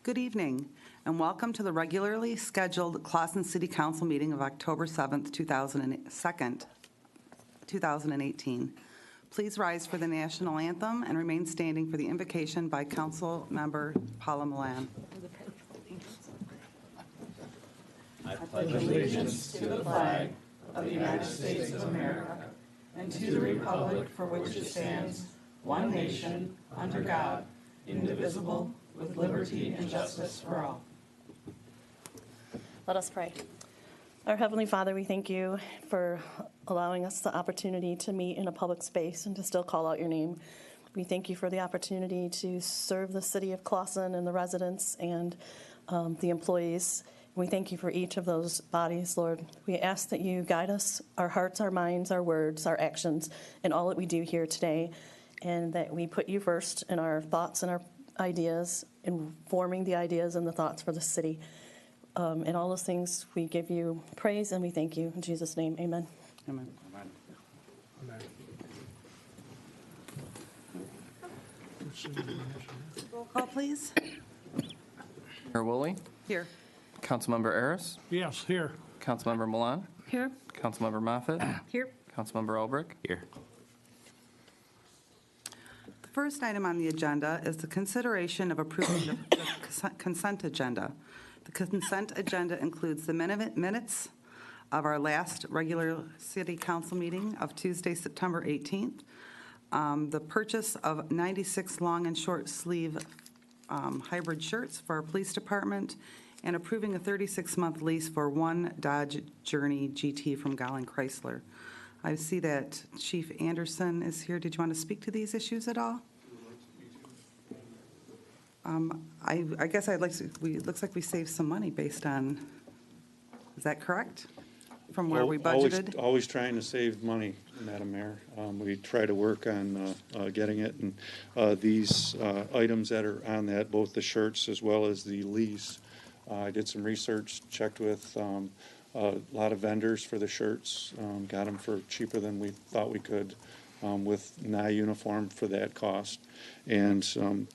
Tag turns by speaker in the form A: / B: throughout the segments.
A: Good evening, and welcome to the regularly scheduled Clawson City Council meeting of October 7th, 2018. Please rise for the national anthem and remain standing for the invocation by Council Member Paula Milan.
B: I pledge allegiance to the flag of the United States of America and to the republic for which it stands, one nation, under God, indivisible, with liberty and justice for all.
C: Let us pray. Our Heavenly Father, we thank you for allowing us the opportunity to meet in a public space and to still call out your name. We thank you for the opportunity to serve the city of Clawson and the residents and the employees. We thank you for each of those bodies, Lord. We ask that you guide us, our hearts, our minds, our words, our actions, in all that we do here today, and that we put you first in our thoughts and our ideas, in forming the ideas and the thoughts for the city. And all those things, we give you praise and we thank you. In Jesus' name, amen.
A: Amen.
D: Amen.
A: Roll call, please.
E: Mayor Woolley,
A: Here.
E: Councilmember Aris,
D: Yes, here.
E: Councilmember Milan,
C: Here.
E: Councilmember Moffitt,
C: Here.
E: Councilmember Olbrich. Here.
A: The first item on the agenda is the consideration of approving the consent agenda. The consent agenda includes the minutes of our last regular city council meeting of Tuesday, September 18th, the purchase of 96 long and short sleeve hybrid shirts for our police department, and approving a 36-month lease for one Dodge Journey GT from Gowling Chrysler. I see that Chief Anderson is here. Did you want to speak to these issues at all? I guess I'd like to, it looks like we saved some money based on, is that correct? From where we budgeted?
F: Always trying to save money, Madam Mayor. We try to work on getting it. And these items that are on that, both the shirts as well as the lease, I did some research, checked with a lot of vendors for the shirts, got them for cheaper than we thought we could with NI uniform for that cost. And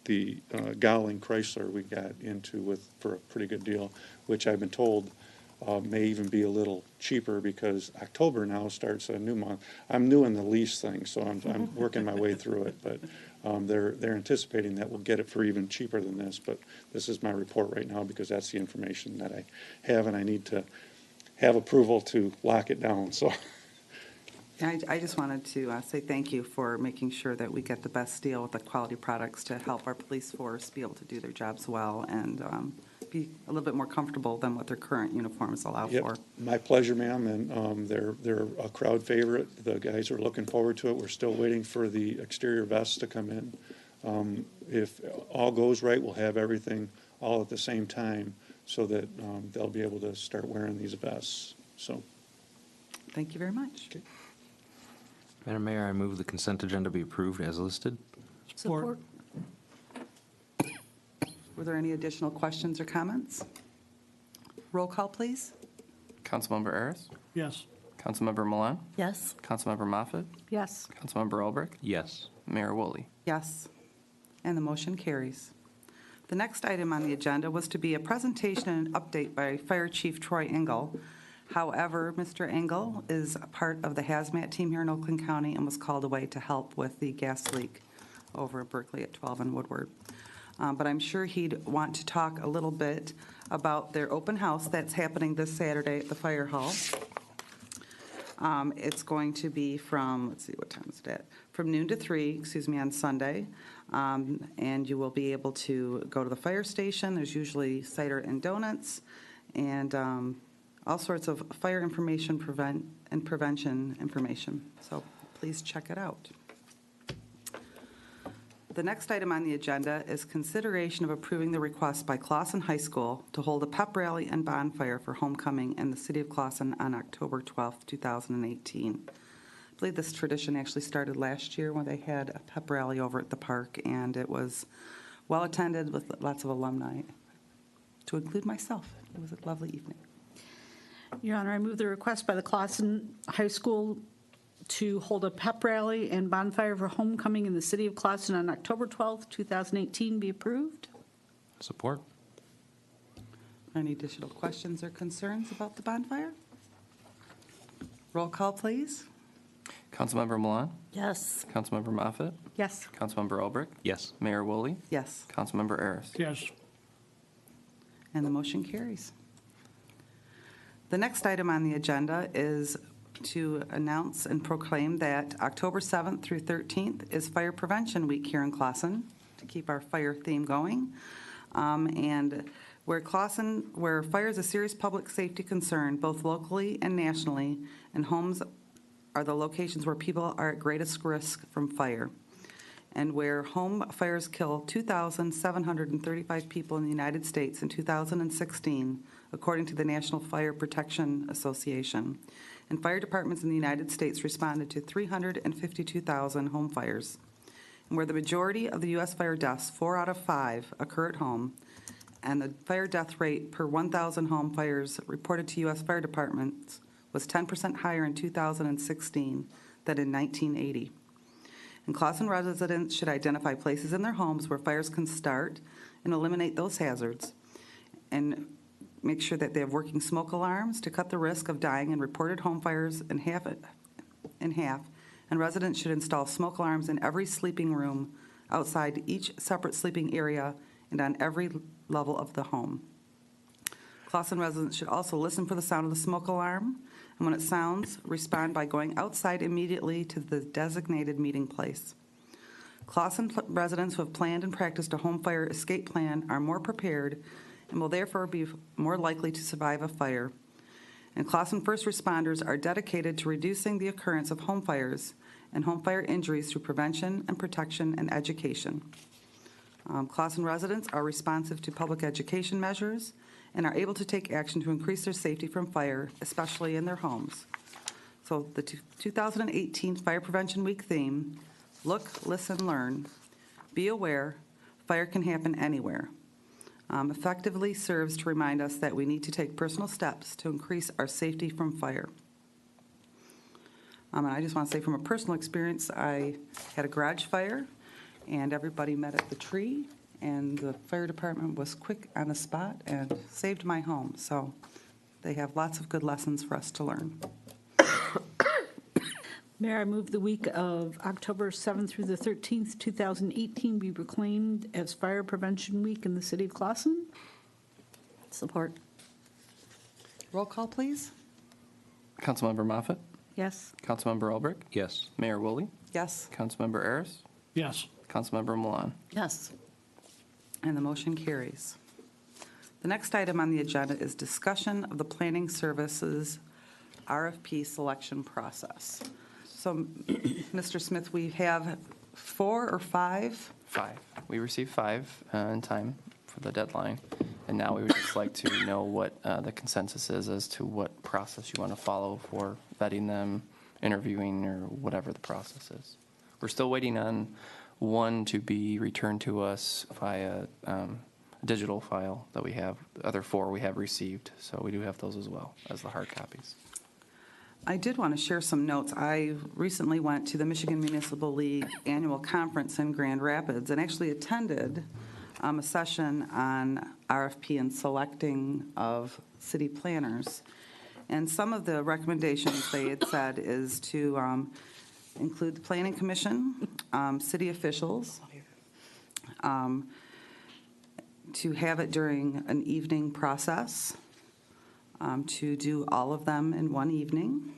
F: the Gowling Chrysler we got into for a pretty good deal, which I've been told may even be a little cheaper because October now starts a new month. I'm new in the lease thing, so I'm working my way through it. But they're anticipating that we'll get it for even cheaper than this. But this is my report right now because that's the information that I have, and I need to have approval to lock it down. So.
A: I just wanted to say thank you for making sure that we get the best deal with the quality products to help our police force be able to do their jobs well and be a little bit more comfortable than what their current uniforms allow for.
F: My pleasure, ma'am, and they're a crowd favorite. The guys are looking forward to it. We're still waiting for the exterior vests to come in. If all goes right, we'll have everything all at the same time so that they'll be able to start wearing these vests. So,
A: thank you very much.
F: Okay.
G: Madam Mayor, I move the consent agenda be approved as listed.
D: Support.
A: Were there any additional questions or comments? Roll call, please.
E: Councilmember Aris,
D: Yes.
E: Councilmember Milan,
C: Yes.
E: Councilmember Moffitt,
C: Yes.
E: Councilmember Olbrich,
G: Yes.
E: Mayor Woolley.
A: Yes, and the motion carries. The next item on the agenda was to be a presentation and update by Fire Chief Troy Engel. However, Mr. Engel is a part of the hazmat team here in Oakland County and was called away to help with the gas leak over at Berkeley at 12 and Woodward. But I'm sure he'd want to talk a little bit about their open house that's happening this Saturday at the fire hall. It's going to be from, let's see, what time is it at? From noon to 3, on Sunday. And you will be able to go to the fire station. There's usually cider and donuts and all sorts of fire information and prevention information. So please check it out. The next item on the agenda is consideration of approving the request by Clawson High School to hold a pep rally and bonfire for homecoming in the city of Clawson on October 12th, 2018. I believe this tradition actually started last year when they had a pep rally over at the park, and it was well attended with lots of alumni, to include myself. It was a lovely evening.
H: Your Honor, I move the request by the Clawson High School to hold a pep rally and bonfire for homecoming in the city of Clawson on October 12th, 2018 be approved.
G: Support.
A: Any additional questions or concerns about the bonfire? Roll call, please.
E: Councilmember Milan?
C: Yes.
E: Councilmember Moffett?
H: Yes.
E: Councilmember Albrecht?
G: Yes.
E: Mayor Woolley?
A: Yes,
E: Councilmember Ayers?
D: Yes.
A: and the motion carries. The next item on the agenda is to announce and proclaim that October 7th through 13th is Fire Prevention Week here in Clawson, to keep our fire theme going. And where fire is a serious public safety concern, both locally and nationally, and homes are the locations where people are at greatest risk from fire. And where home fires kill 2,735 people in the United States in 2016, according to the National Fire Protection Association. And fire departments in the United States responded to 352,000 home fires. And where the majority of the U.S. fire deaths, 4 out of 5, occur at home, and the fire death rate per 1,000 home fires reported to U.S. fire departments was 10% higher in 2016 than in 1980. And Clawson residents should identify places in their homes where fires can start and eliminate those hazards, and make sure that they have working smoke alarms to cut the risk of dying in reported home fires in half. And residents should install smoke alarms in every sleeping room, outside each separate sleeping area, and on every level of the home. Clawson residents should also listen for the sound of the smoke alarm, and when it sounds, respond by going outside immediately to the designated meeting place. Clawson residents who have planned and practiced a home fire escape plan are more prepared and will therefore be more likely to survive a fire. And Clawson first responders are dedicated to reducing the occurrence of home fires and home fire injuries through prevention and protection and education. Clawson residents are responsive to public education measures and are able to take action to increase their safety from fire, especially in their homes. So the 2018 Fire Prevention Week theme, look, listen, learn, be aware, fire can happen anywhere, effectively serves to remind us that we need to take personal steps to increase our safety from fire. And I just want to say from a personal experience, I had a garage fire, and everybody met at the tree, and the fire department was quick on the spot and saved my home. So they have lots of good lessons for us to learn.
H: Mayor, I move the week of October 7th through the 13th, 2018 be proclaimed as Fire Prevention Week in the city of Clawson.
C: Support.
A: Roll call, please.
E: Councilmember Moffett?
H: Yes.
E: Councilmember Albrecht?
G: Yes.
E: Mayor Woolley?
A: Yes,
E: Councilmember Ayers?
D: Yes.
E: Councilmember Milan?
C: Yes.
A: and the motion carries. The next item on the agenda is discussion of the planning services RFP selection process. So, Mr. Smith, we have 4 or 5?
E: 5. We received 5 in time for the deadline, and now we would just like to know what the consensus is as to what process you want to follow for vetting them, interviewing, or whatever the process is. We're still waiting on one to be returned to us via a digital file that we have. The other 4 we have received, so we do have those as well as the hard copies.
A: I did want to share some notes. I recently went to the Michigan Municipal League annual conference in Grand Rapids and actually attended a session on RFP and selecting of city planners. And some of the recommendations they had said is to include the Planning Commission, city officials, to have it during an evening process, to do all of them in one evening,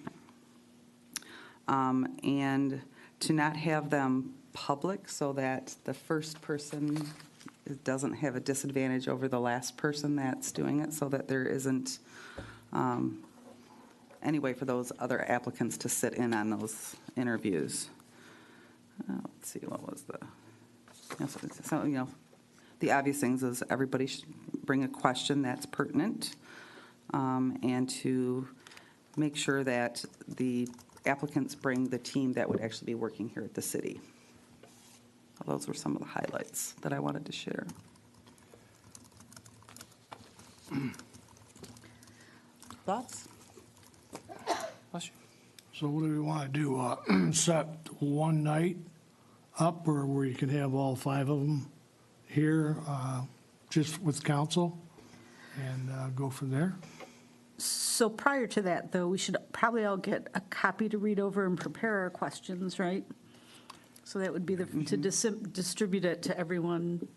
A: and to not have them public so that the first person doesn't have a disadvantage over the last person that's doing it, so that there isn't any way for those other applicants to sit in on those interviews. Let's see, what was the obvious things is everybody should bring a question that's pertinent, and to make sure that the applicants bring the team that would actually be working here at the city. Those were some of the highlights that I wanted to share. Thoughts?
E: Bless you.
D: So what do we want to do? Set one night up or where you can have all 5 of them here, just with council? and go from there.
H: So prior to that, though, we should probably all get a copy to read over and prepare our questions, right? So that would be to distribute it to everyone.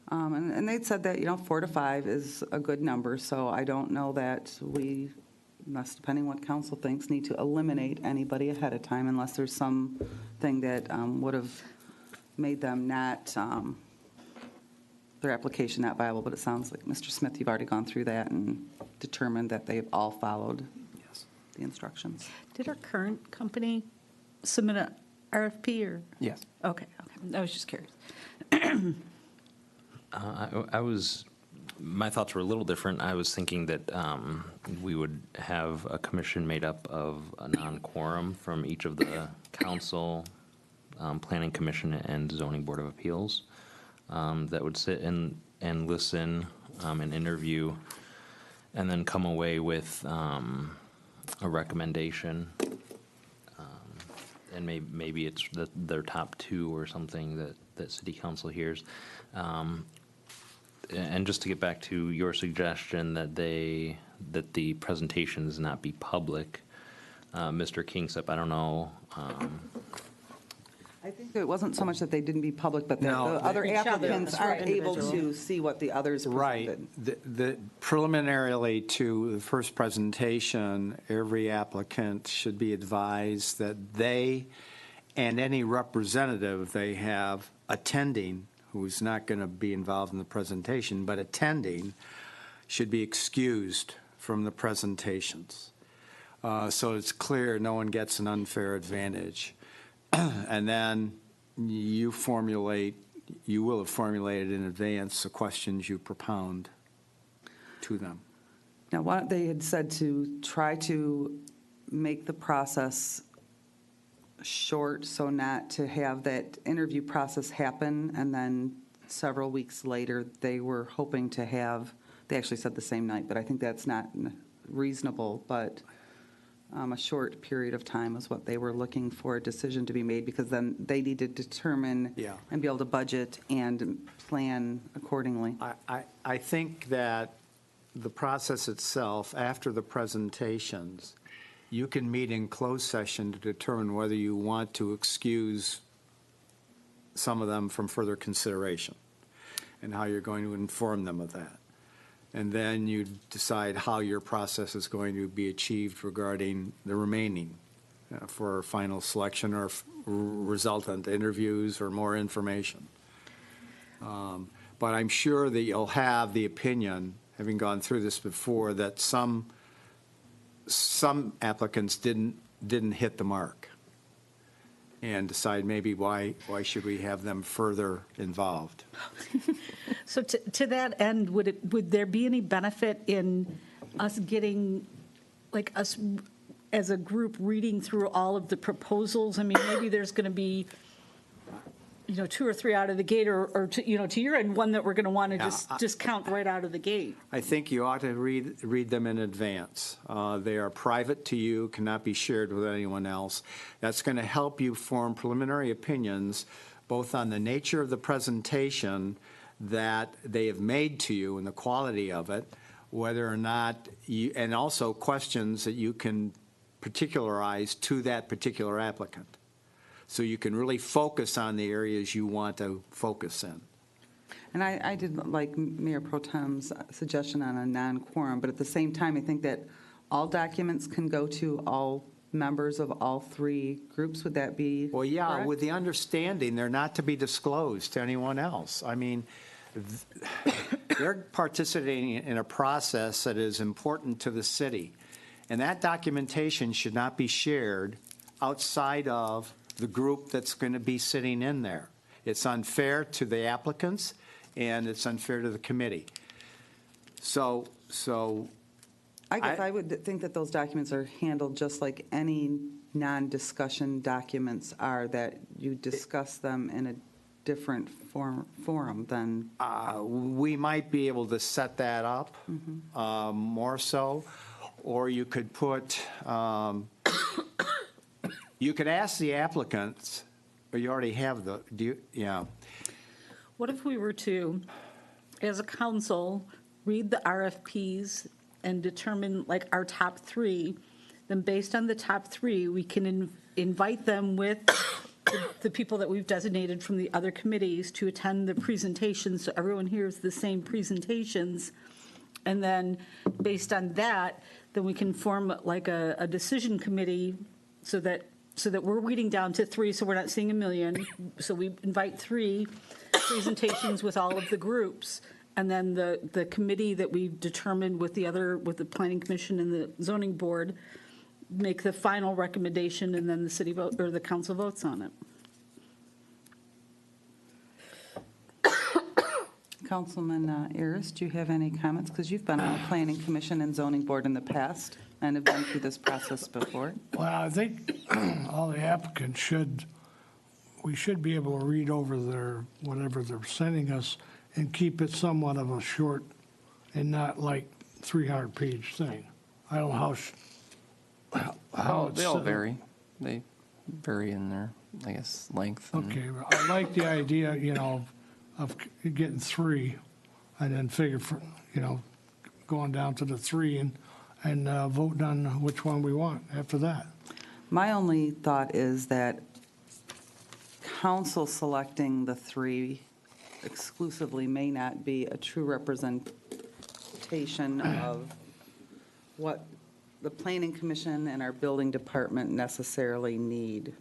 A: And they'd said that, 4 to 5 is a good number, so I don't know that we, unless depending what council thinks, need to eliminate anybody ahead of time unless there's something that would have made them not, their application not viable. But it sounds like, Mr. Smith, you've already gone through that and determined that they've all followed the instructions.
H: Did our current company submit a RFP or?
E: Yes.
H: Okay. I was just curious.
G: My thoughts were a little different. I was thinking that we would have a commission made up of a non-quorum from each of the council, planning commission, and zoning board of appeals that would sit and listen and interview, and then come away with a recommendation. And maybe it's their top 2 or something that city council hears. And just to get back to your suggestion that the presentations not be public, Mr. Kingsip, I don't know.
A: I think it wasn't so much that they didn't be public, but that
I: No,
A: the other
H: each other,
A: applicants
H: that's
A: aren't
H: right,
A: able
H: individual.
A: to see what the others
I: Right.
A: presented.
I: The preliminarily to the first presentation, every applicant should be advised that they and any representative they have attending, who's not going to be involved in the presentation, but attending, should be excused from the presentations. So it's clear no one gets an unfair advantage. And then you will have formulated in advance the questions you propound to them.
A: Now, they had said to try to make the process short, so not to have that interview process happen, and then several weeks later, they were hoping to have, they actually said the same night, but I think that's not reasonable, but a short period of time is what they were looking for a decision to be made, because then they need to determine
I: Yeah.
A: and be able to budget and plan accordingly.
I: I think that the process itself, after the presentations, you can meet in closed session to determine whether you want to excuse some of them from further consideration and how you're going to inform them of that. And then you decide how your process is going to be achieved regarding the remaining for final selection or resultant interviews or more information. But I'm sure that you'll have the opinion, having gone through this before, that some applicants didn't hit the mark and decide maybe why should we have them further involved.
H: So to that end, would there be any benefit in us getting, like us as a group reading through all of the proposals? I mean, maybe there's going to be, 2 or 3 out of the gate, or to your end, one that we're going to want to just discount right out of the gate.
I: I think you ought to read them in advance. They are private to you, cannot be shared with anyone else. That's going to help you form preliminary opinions, both on the nature of the presentation that they have made to you and the quality of it, whether or not you, and also questions that you can particularize to that particular applicant. So you can really focus on the areas you want to focus in.
A: And I did like Mayor Pro Tem's suggestion on a non-quorum, but at the same time, I think that all documents can go to all members of all 3 groups. Would that be
I: Well, yeah,
A: correct?
I: with the understanding they're not to be disclosed to anyone else. I mean, they're participating in a process that is important to the city. And that documentation should not be shared outside of the group that's going to be sitting in there. It's unfair to the applicants, and it's unfair to the committee. So
A: I guess I would think that those documents are handled just like any non-discussion documents are, that you discuss them in a different forum than,
I: we might be able to set that up more so, or you could put, you could ask the applicants, or you already have yeah.
H: What if we were to as a council, read the RFPs and determine like our top three, then based on the top three, we can invite them with the people that we've designated from the other committees to attend the presentations, so everyone hears the same presentations. And then, based on that, then we can form like a decision committee so that we're weeding down to three, so we're not seeing a million. So we invite three presentations with all of the groups. And then the committee that we've determined with the Planning Commission and the Zoning Board make the final recommendation, and then the city vote, or the council votes on it.
A: Councilman Ayers, do you have any comments? Because you've been on the Planning Commission and Zoning Board in the past and have been through this process before.
D: Well, I think all the applicants we should be able to read over whatever they're sending us and keep it somewhat of a short and not like 300-page thing. I don't know how it's
E: They all
D: set up.
E: vary. They vary in their, I guess, length. and-
D: Okay, well, I like the idea, of getting three and then figure for, going down to the three and voting on which one we want after that.
A: My only thought is that council selecting the three exclusively may not be a true representation of what the Planning Commission and our building department necessarily need.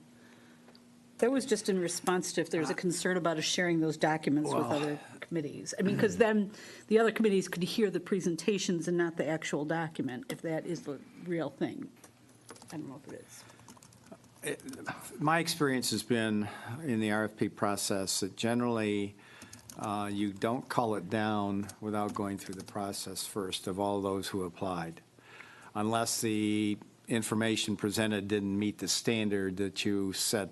H: That was just in response to if there's a concern about us sharing those documents with other committees. I mean, because then the other committees could hear the presentations and not the actual document, if that is the real thing. I don't know if it is.
I: My experience has been in the RFP process that generally you don't call it down without going through the process first of all those who applied, unless the information presented didn't meet the standard that you set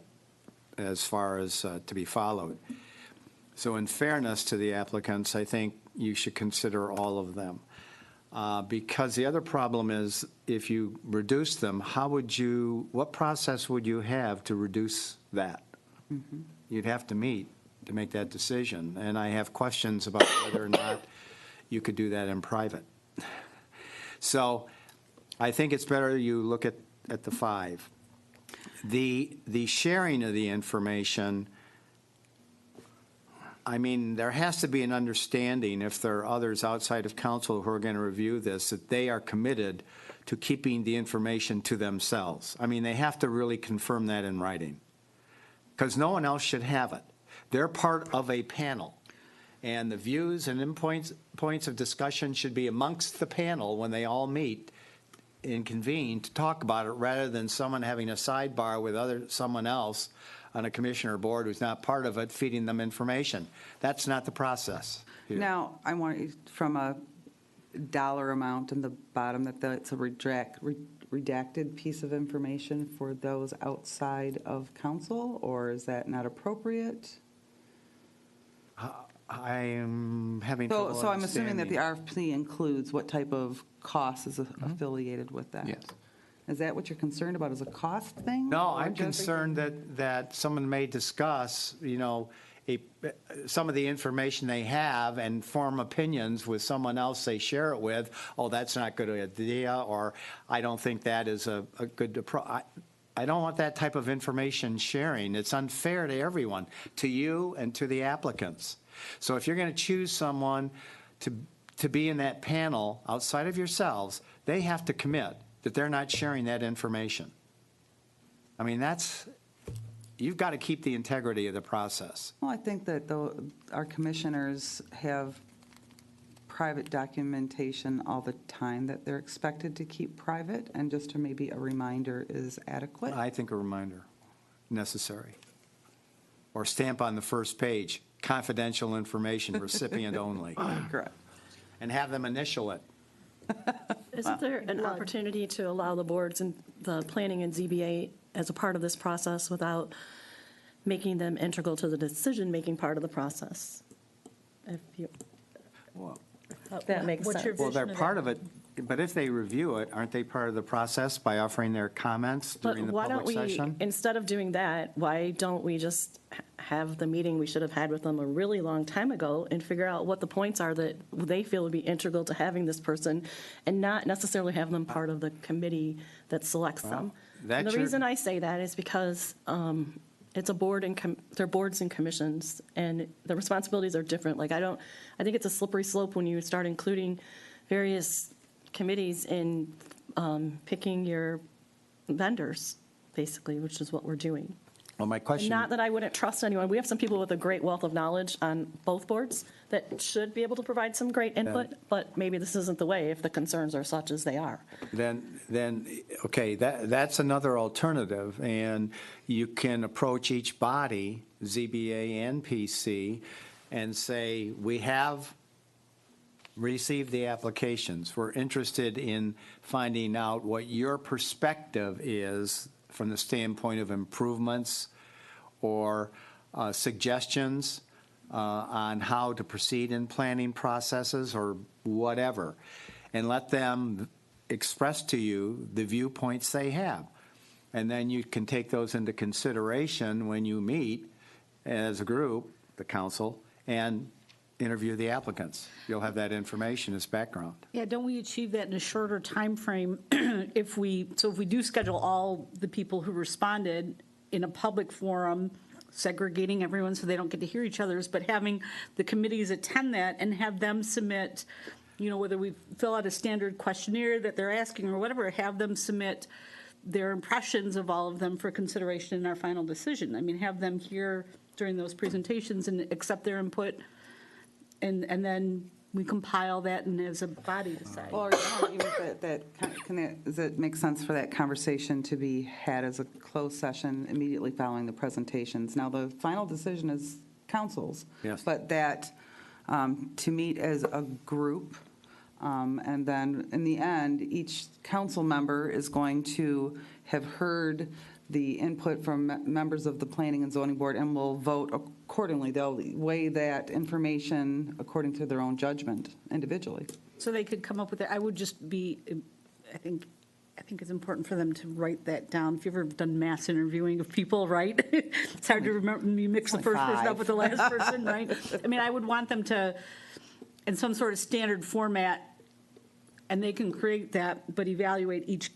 I: as far as to be followed. So in fairness to the applicants, I think you should consider all of them. Because the other problem is, if you reduce them, what process would you have to reduce that?
A: Mm-hmm.
I: You'd have to meet to make that decision. And I have questions about whether or not you could do that in private. So I think it's better you look at the five. The sharing of the information, I mean, there has to be an understanding, if there are others outside of council who are going to review this, that they are committed to keeping the information to themselves. I mean, they have to really confirm that in writing, because no one else should have it. They're part of a panel, and the views and points of discussion should be amongst the panel when they all meet and convene to talk about it, rather than someone having a sidebar with someone else on a commissioner board who's not part of it, feeding them information. That's not the process here.
A: Now, I want you, from a dollar amount in the bottom, it's a redacted piece of information for those outside of council, or is that not appropriate?
I: I am having trouble
A: So I'm assuming that the
I: understanding.
A: RFP includes what type of cost is affiliated with that?
E: Yes.
A: Is that what you're concerned about, is a cost thing?
I: No,
A: or
I: I'm
A: just-
I: concerned that someone may discuss, some of the information they have and form opinions with someone else they share it with. Oh, that's not a good idea, or I don't think that is a good approach. I don't want that type of information sharing. It's unfair to everyone, to you and to the applicants. So if you're going to choose someone to be in that panel outside of yourselves, they have to commit that they're not sharing that information. I mean, you've got to keep the integrity of the process.
A: Well, I think that our commissioners have private documentation all the time that they're expected to keep private, and just maybe a reminder is adequate.
I: I think a reminder necessary. Or stamp on the first page, confidential information, recipient only,
A: Correct.
I: and have them initial it.
C: Isn't there an opportunity to allow the boards and the planning and ZBA as a part of this process without making them integral to the decision-making part of the process? If that makes
H: What's your
C: sense.
I: Well, they're
H: vision of
I: part
H: that?
I: of it But if they review it, aren't they part of the process by offering their comments
C: But
I: during the
C: why don't
I: public
C: we,
I: session?
C: instead of doing that, why don't we just have the meeting we should have had with them a really long time ago and figure out what the points are that they feel would be integral to having this person, and not necessarily have them part of the committee that selects them. And
I: that's
C: the
I: your-
C: reason I say that is because it's a board and they're boards and commissions, and the responsibilities are different. Like, I think it's a slippery slope when you start including various committees in picking your vendors, basically, which is what we're doing.
I: Well, my
C: And
I: question.
C: not that I wouldn't trust anyone. We have some people with a great wealth of knowledge on both boards that should be able to provide some great input, but maybe this isn't the way if the concerns are such as they are.
I: Then, okay, that's another alternative, and you can approach each body, ZBA and PC, and say, we have received the applications. We're interested in finding out what your perspective is from the standpoint of improvements or suggestions on how to proceed in planning processes or whatever, and let them express to you the viewpoints they have. And then you can take those into consideration when you meet as a group, the council, and interview the applicants. You'll have that information as background.
H: Yeah, don't we achieve that in a shorter time frame if we do schedule all the people who responded in a public forum, segregating everyone so they don't get to hear each other's, but having the committees attend that and have them submit, whether we fill out a standard questionnaire that they're asking or whatever, have them submit their impressions of all of them for consideration in our final decision. I mean, have them hear during those presentations and accept their input, and then we compile that and as a body decide.
A: Or does it make sense for that conversation to be had as a closed session immediately following the presentations? Now, the final decision is council's.
I: Yes.
A: But that, to meet as a group, and then in the end, each council member is going to have heard the input from members of the Planning and Zoning Board and will vote accordingly. They'll weigh that information according to their own judgment individually.
H: So they could come up with it. I would just be, I think it's important for them to write that down. If you've ever done mass interviewing of people, right? It's hard to remember, you mix the
A: Only
H: first person up
A: 5.
H: with the last person, right? I mean, I would want them to, in some sort of standard format, and they can create that, but evaluate each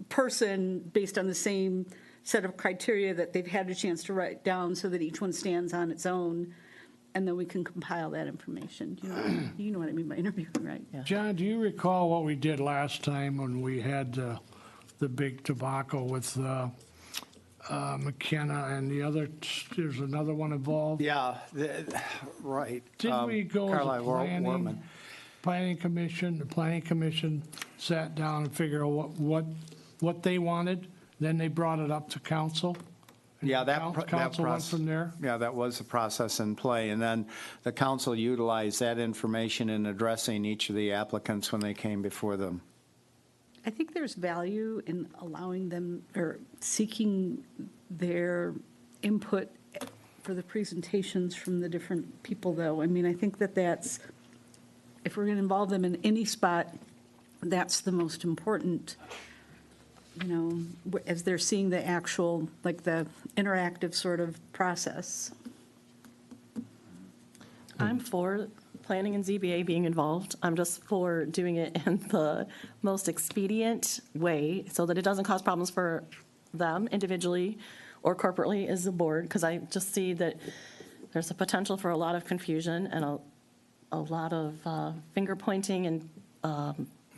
H: person based on the same set of criteria that they've had a chance to write down so that each one stands on its own, and then we can compile that information. You know what I mean by interviewing, right?
D: John, do you recall what we did last time when we had the big tobacco with McKenna and the other, there's another one involved?
I: Yeah, right.
D: Didn't we go as a
I: Carlisle Wortman.
D: planning commission? The planning commission sat down and figured out what they wanted, then they brought it up to council? and
I: Yeah, that
D: Council went
I: process.
D: from there?
I: Yeah, that was the process in play. And then the council utilized that information in addressing each of the applicants when they came before them.
H: I think there's value in allowing them, or seeking their input for the presentations from the different people, though. I mean, I think that's, if we're going to involve them in any spot, that's the most important, as they're seeing the actual, like the interactive sort of process.
C: I'm for planning and ZBA being involved. I'm just for doing it in the most expedient way so that it doesn't cause problems for them individually or corporately as a board, because I just see that there's a potential for a lot of confusion and a lot of finger pointing, and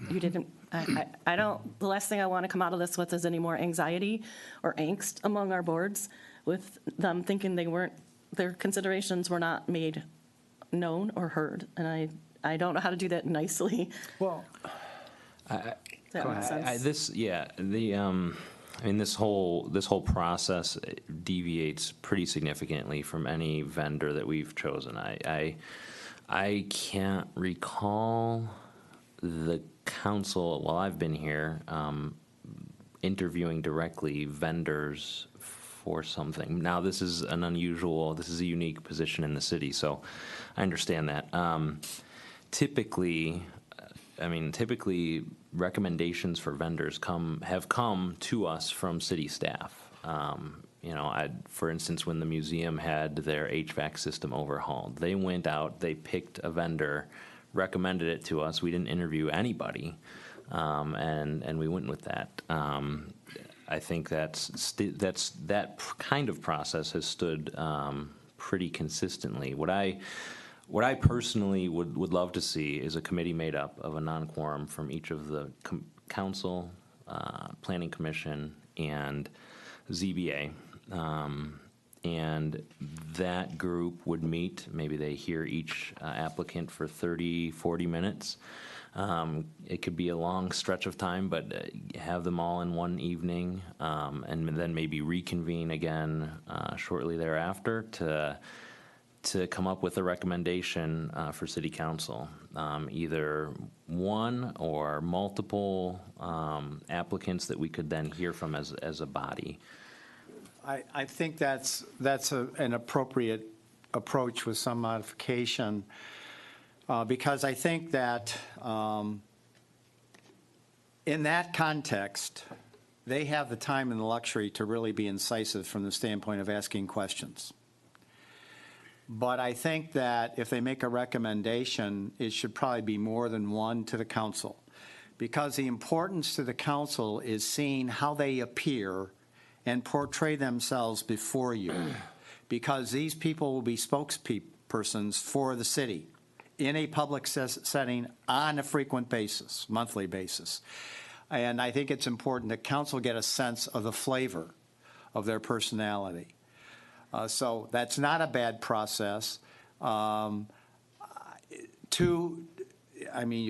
C: you didn't, I don't, the last thing I want to come out of this with is any more anxiety or angst among our boards with them thinking their considerations were not made known or heard, and I don't know how to do that nicely.
I: Well,
C: If that makes sense.
G: This whole process deviates pretty significantly from any vendor that we've chosen. I can't recall the council, while I've been here, interviewing directly vendors for something. Now, this is a unique position in the city, so I understand that. Typically, I mean, typically recommendations for vendors have come to us from city staff. You know, for instance, when the museum had their HVAC system overhauled, they went out, they picked a vendor, recommended it to us. We didn't interview anybody, and we went with that. I think that kind of process has stood pretty consistently. What I personally would love to see is a committee made up of a non-quorum from each of the council, planning commission, and ZBA. And that group would meet, maybe they hear each applicant for 30, 40 minutes. It could be a long stretch of time, but have them all in one evening, and then maybe reconvene again shortly thereafter to come up with a recommendation for city council, either one or multiple applicants that we could then hear from as a body.
I: I think that's an appropriate approach with some modification, because I think that in that context, they have the time and the luxury to really be incisive from the standpoint of asking questions. But I think that if they make a recommendation, it should probably be more than one to the council, because the importance to the council is seeing how they appear and portray themselves before you, because these people will be spokespersons for the city in a public setting on a frequent basis, monthly basis. And I think it's important that council get a sense of the flavor of their personality. So that's not a bad process. You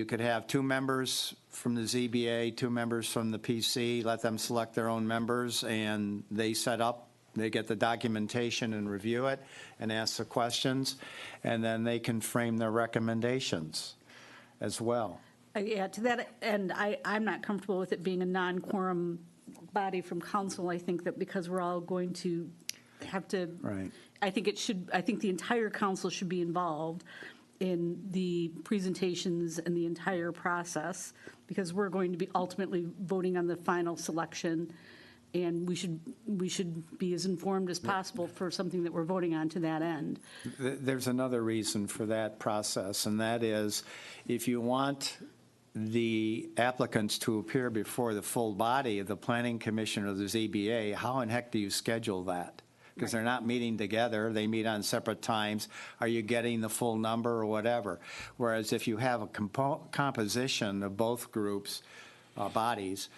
I: could have 2 members from the ZBA, 2 members from the PC, let them select their own members, and they get the documentation and review it and ask the questions, and then they can frame their recommendations as well.
H: Yeah, to that, and I'm not comfortable with it being a non-quorum body from council. I think that because we're all going to have to,
I: Right.
H: I think the entire council should be involved in the presentations and the entire process, because we're going to be ultimately voting on the final selection, and we should be as informed as possible for something that we're voting on to that end.
I: There's another reason for that process, and that is if you want the applicants to appear before the full body of the Planning Commission or the ZBA, how in heck do you schedule that? Because they're not meeting together, they meet on separate times. Are you getting the full number or whatever? Whereas if you have a composition of both groups, bodies,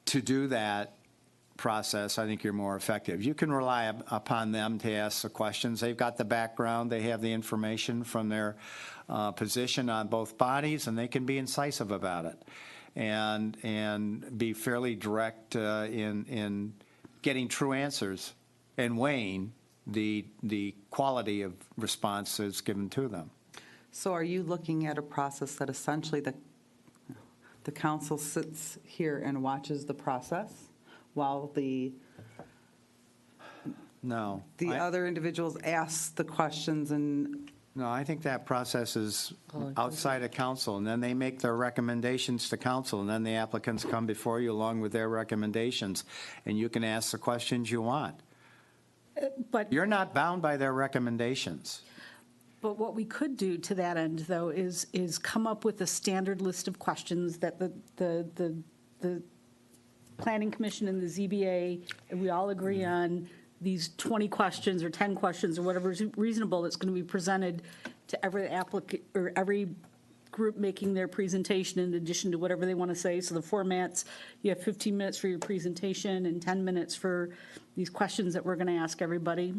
I: to do that process, I think you're more effective. You can rely upon them to ask the questions. They've got the background, they have the information from their position on both bodies, and they can be incisive about it and be fairly direct in getting true answers and weighing the quality of response that's given to them.
A: So are you looking at a process that essentially the council sits here and watches the process while the other individuals ask the questions? And
I: No, I think that process is outside of council, and then they make their recommendations to council, and then the applicants come before you along with their recommendations, and you can ask the questions you want.
H: But
I: You're not bound by their recommendations.
H: But what we could do to that end, though, is come up with a standard list of questions that the Planning Commission and the ZBA, and we all agree on these 20 questions or 10 questions or whatever is reasonable that's going to be presented to every applicant or every group making their presentation in addition to whatever they want to say. So the formats, you have 15 minutes for your presentation and 10 minutes for these questions that we're going to ask everybody.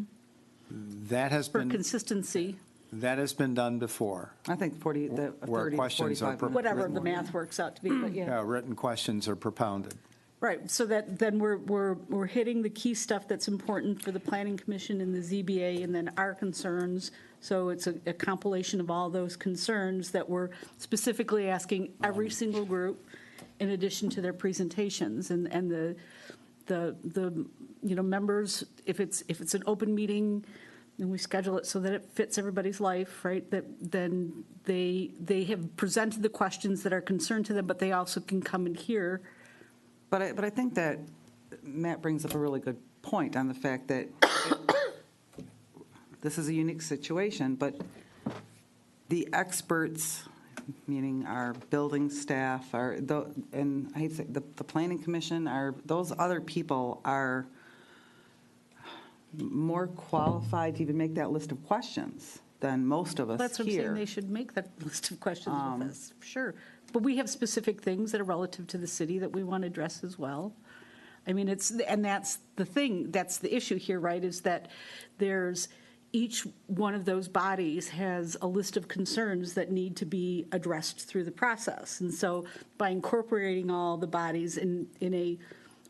I: That has
H: For
I: been
H: consistency.
I: That has been done before.
A: I think 30
I: Where
A: to
I: questions are
A: 45 minutes.
H: Whatever the math works out to be, but yeah.
I: Written questions are propounded.
H: Right, so that then we're hitting the key stuff that's important for the Planning Commission and the ZBA, and then our concerns. So it's a compilation of all those concerns that we're specifically asking every single group in addition to their presentations. And the members, if it's an open meeting, and we schedule it so that it fits everybody's life, right? That then they have presented the questions that are concerned to them, but they also can come and hear.
A: But I think that Matt brings up a really good point on the fact that this is a unique situation, but the experts, meaning our building staff, and I hate to say, the planning commission, those other people are more qualified to even make that list of questions than most of us here.
H: That's what I'm saying, they should make that list of questions with us, sure. But we have specific things that are relative to the city that we want to address as well. I mean, and that's the thing, that's the issue here, right, is that each one of those bodies has a list of concerns that need to be addressed through the process. And so by incorporating all the bodies in a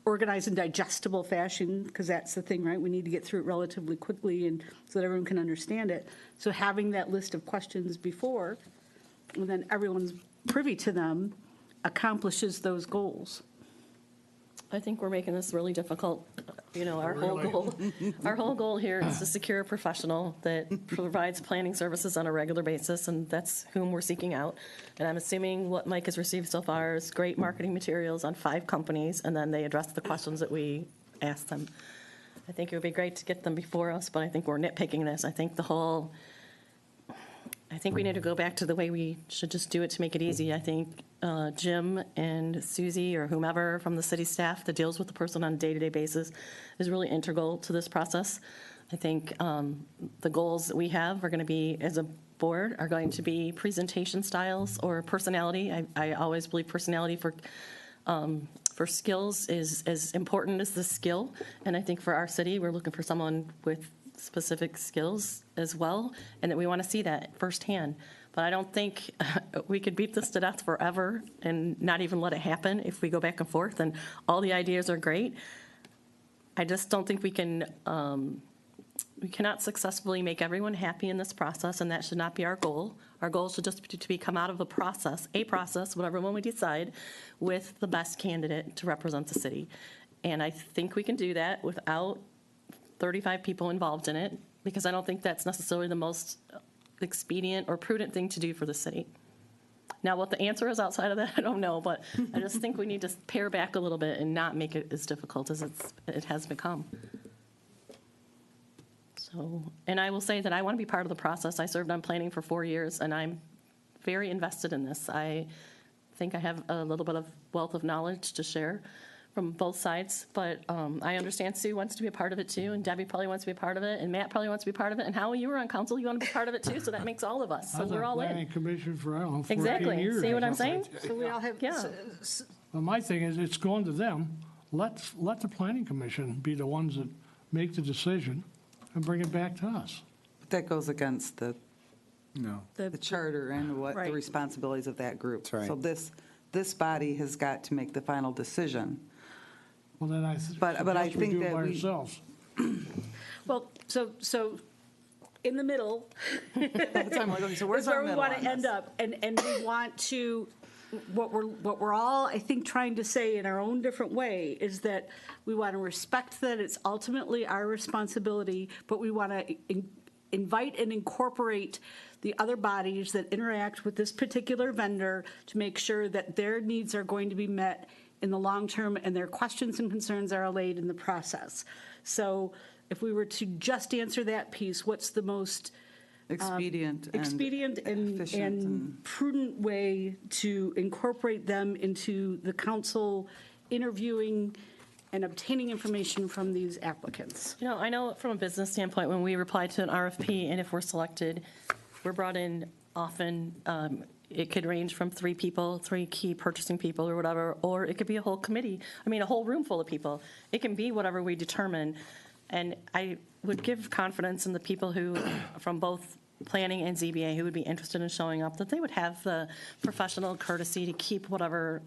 H: organized and digestible fashion, because that's the thing, right? We need to get through it relatively quickly and so that everyone can understand it. So having that list of questions before, and then everyone's privy to them, accomplishes those goals.
C: I think we're making this really difficult. Our whole goal here is to secure a professional that provides planning services on a regular basis, and that's whom we're seeking out. And I'm assuming what Mike has received so far is great marketing materials on 5 companies, and then they address the questions that we ask them. I think it would be great to get them before us, but I think we're nitpicking this. I think we need to go back to the way we should just do it to make it easy. I think Jim and Susie or whomever from the city staff that deals with the person on a day-to-day basis is really integral to this process. I think the goals that we have are going to be, as a board, are going to be presentation styles or personality. I always believe personality for skills is as important as the skill. And I think for our city, we're looking for someone with specific skills as well, and that we want to see that firsthand. But I don't think we could beat this to death forever and not even let it happen if we go back and forth, and all the ideas are great. I just don't think we cannot successfully make everyone happy in this process, and that should not be our goal. Our goal should just be to come out of a process, whatever one we decide, with the best candidate to represent the city. And I think we can do that without 35 people involved in it, because I don't think that's necessarily the most expedient or prudent thing to do for the city. Now, what the answer is outside of that, I don't know, but I just think we need to pare back a little bit and not make it as difficult as it has become. So, and I will say that I want to be part of the process. I served on planning for 4 years, and I'm very invested in this. I think I have a little bit of wealth of knowledge to share from both sides, but I understand Sue wants to be a part of it too, and Debbie probably wants to be a part of it, and Matt probably wants to be a part of it, and Howie, you were on council, you want to be part of it too, so that makes all of us, so we're all
D: I was on planning
C: in.
D: commission for, I don't know, 14
C: Exactly.
D: years.
C: See what I'm saying?
H: So we all have,
C: Yeah.
D: Well, my thing is, it's going to them. Let the planning commission be the ones that make the decision and bring it back to us.
A: But that goes against the
H: the
A: charter and what the
H: Right.
A: responsibilities of that group.
I: That's right.
A: So this body has got to make the final decision.
D: Well, then I
A: But I
D: suggest we
A: think
D: do it
A: that
D: by
A: we-
D: ourselves.
H: well, so in the middle,
A: That's why I'm like, okay, so where's
H: is
A: our
H: where we
A: middle
H: want
A: on
H: to end
A: this?
H: up, and we want to, what we're all, I think, trying to say in our own different way is that we want to respect that it's ultimately our responsibility, but we want to invite and incorporate the other bodies that interact with this particular vendor to make sure that their needs are going to be met in the long term and their questions and concerns are allayed in the process. So if we were to just answer that piece, what's the most
A: Expedient and efficient
H: and prudent way to incorporate them into the council interviewing and obtaining information from these applicants?
C: I know from a business standpoint, when we reply to an RFP, and if we're selected, we're brought in often. It could range from 3 people, 3 key purchasing people or whatever, or it could be a whole committee. A whole room full of people. It can be whatever we determine. And I would give confidence in the people who, from both planning and ZBA, who would be interested in showing up, that they would have the professional courtesy to keep whatever